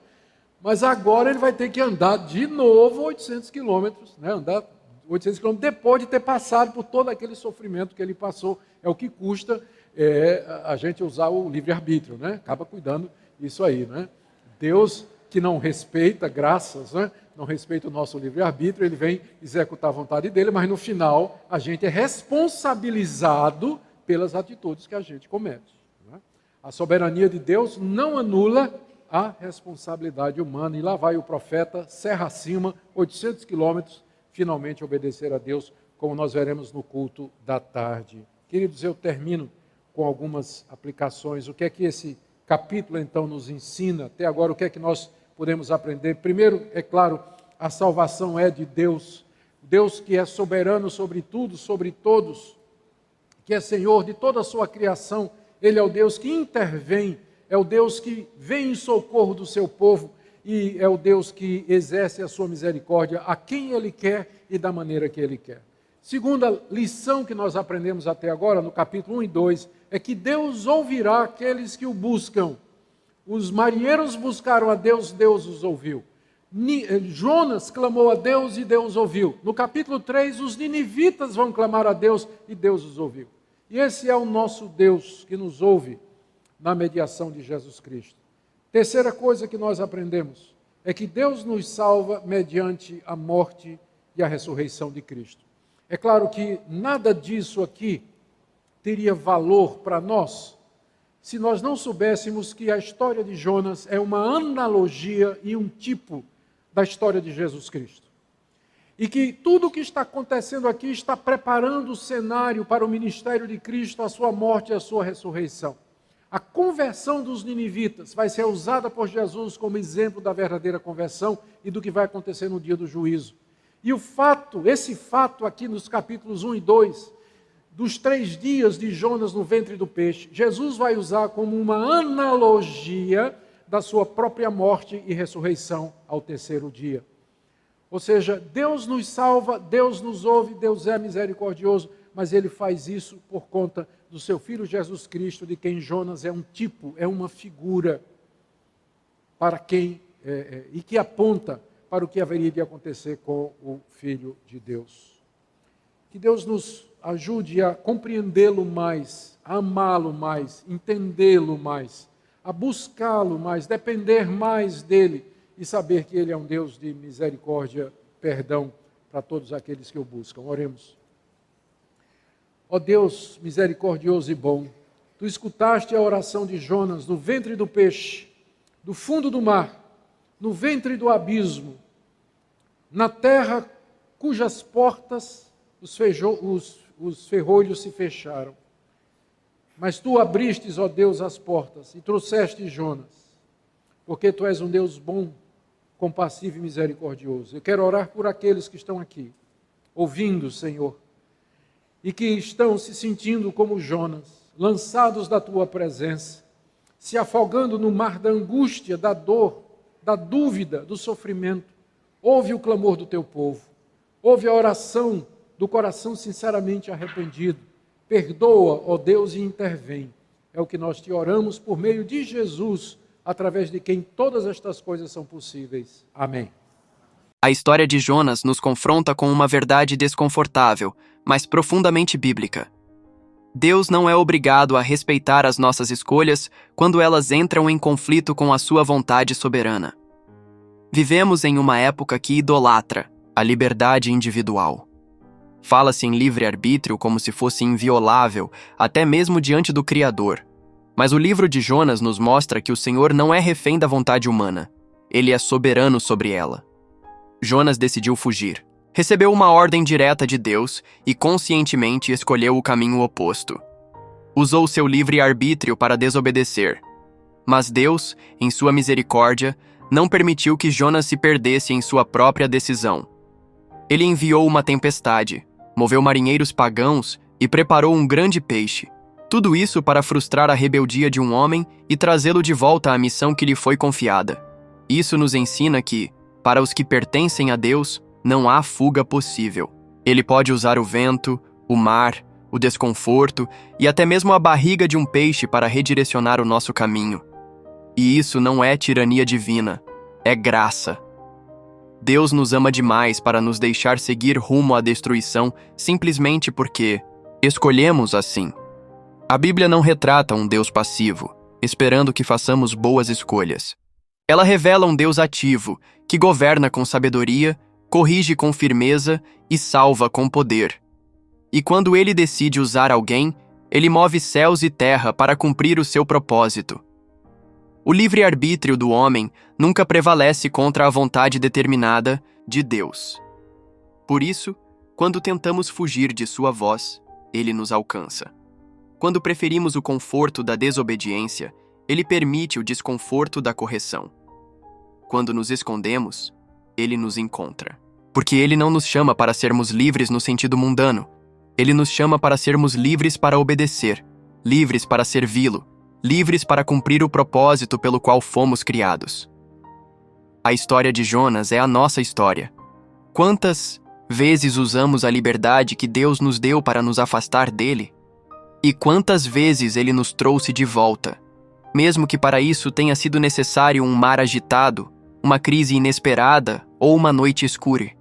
[SPEAKER 3] Mas agora ele vai ter que andar de novo 800 quilômetros, né? Andar 800 quilômetros depois de ter passado por todo aquele sofrimento que ele passou. É o que custa a gente usar o livre-arbítrio, né? Acaba cuidando disso aí, né? Deus que não respeita, graças, né? Não respeita o nosso livre-arbítrio, ele vem executar a vontade dele, mas no final a gente é responsabilizado pelas atitudes que a gente comete. Né? A soberania de Deus não anula a responsabilidade humana. E lá vai o profeta, serra acima, 800 quilômetros, finalmente obedecer a Deus, como nós veremos no culto da tarde. Queridos, eu termino com algumas aplicações. O que é que esse capítulo, então, nos ensina? Até agora, o que é que nós podemos aprender? Primeiro, é claro, a salvação é de Deus. Deus que é soberano sobre tudo, sobre todos, que é Senhor de toda a sua criação. Ele é o Deus que intervém, é o Deus que vem em socorro do seu povo e é o Deus que exerce a sua misericórdia a quem Ele quer e da maneira que Ele quer. Segunda lição que nós aprendemos até agora, no capítulo 1 e 2, é que Deus ouvirá aqueles que o buscam. Os marinheiros buscaram a Deus, Deus os ouviu. Jonas clamou a Deus e Deus ouviu. No capítulo 3, os ninivitas vão clamar a Deus e Deus os ouviu. E esse é o nosso Deus que nos ouve na mediação de Jesus Cristo. Terceira coisa que nós aprendemos é que Deus nos salva mediante a morte e a ressurreição de Cristo. É claro que nada disso aqui teria valor para nós se nós não soubéssemos que a história de Jonas é uma analogia e um tipo da história de Jesus Cristo. E que tudo o que está acontecendo aqui está preparando o cenário para o ministério de Cristo, a sua morte e a sua ressurreição. A conversão dos ninivitas vai ser usada por Jesus como exemplo da verdadeira conversão e do que vai acontecer no dia do juízo. E esse fato aqui nos capítulos 1 e 2, dos 3 dias de Jonas no ventre do peixe, Jesus vai usar como uma analogia da sua própria morte e ressurreição ao terceiro dia. Ou seja, Deus nos salva, Deus nos ouve, Deus é misericordioso, mas Ele faz isso por conta do seu Filho Jesus Cristo, de quem Jonas é um tipo, é uma figura, para quem e que aponta para o que haveria de acontecer com o Filho de Deus. Que Deus nos ajude a compreendê-lo mais, a amá-lo mais, entendê-lo mais, a buscá-lo mais, depender mais dele e saber que Ele é um Deus de misericórdia, perdão para todos aqueles que o buscam. Oremos. Ó Deus misericordioso e bom, Tu escutaste a oração de Jonas no ventre do peixe, do fundo do mar, no ventre do abismo, na terra cujas portas os ferrolhos se fecharam. Mas Tu abristes, ó Deus, as portas e trouxeste Jonas, porque Tu és um Deus bom, compassivo e misericordioso. Eu quero orar por aqueles que estão aqui, ouvindo, Senhor, e que estão se sentindo como Jonas, lançados da Tua presença, se afogando no mar da angústia, da dor, da dúvida, do sofrimento. Ouve o clamor do Teu povo, ouve a oração do coração sinceramente arrependido. Perdoa, ó Deus, e intervém. É o que nós Te oramos por meio de Jesus, através de quem todas estas coisas são possíveis. Amém.
[SPEAKER 1] A história de Jonas nos confronta com uma verdade desconfortável, mas profundamente bíblica. Deus não é obrigado a respeitar as nossas escolhas quando elas entram em conflito com a sua vontade soberana. Vivemos em uma época que idolatra a liberdade individual. Fala-se em livre-arbítrio como se fosse inviolável, até mesmo diante do Criador. Mas o livro de Jonas nos mostra que o Senhor não é refém da vontade humana. Ele é soberano sobre ela. Jonas decidiu fugir. Recebeu uma ordem direta de Deus e conscientemente escolheu o caminho oposto. Usou seu livre-arbítrio para desobedecer. Mas Deus, em sua misericórdia, não permitiu que Jonas se perdesse em sua própria decisão. Ele enviou uma tempestade, moveu marinheiros pagãos e preparou um grande peixe. Tudo isso para frustrar a rebeldia de um homem e trazê-lo de volta à missão que lhe foi confiada. Isso nos ensina que, Para os que pertencem a Deus, não há fuga possível. Ele pode usar o vento, o mar, o desconforto e até mesmo a barriga de um peixe para redirecionar o nosso caminho. E isso não é tirania divina, é graça. Deus nos ama demais para nos deixar seguir rumo à destruição simplesmente porque escolhemos assim. A Bíblia não retrata um Deus passivo, esperando que façamos boas escolhas. Ela revela um Deus ativo, que governa com sabedoria, corrige com firmeza e salva com poder. E quando ele decide usar alguém, ele move céus e terra para cumprir o seu propósito. O livre-arbítrio do homem nunca prevalece contra a vontade determinada de Deus. Por isso, quando tentamos fugir de sua voz, ele nos alcança. Quando preferimos o conforto da desobediência, ele permite o desconforto da correção. Quando nos escondemos, ele nos encontra. Porque ele não nos chama para sermos livres no sentido mundano. Ele nos chama para sermos livres para obedecer, livres para servi-lo, livres para cumprir o propósito pelo qual fomos criados. A história de Jonas é a nossa história. Quantas vezes usamos a liberdade que Deus nos deu para nos afastar dele? E quantas vezes ele nos trouxe de volta, mesmo que para isso tenha sido necessário um mar agitado, uma crise inesperada ou uma noite escura?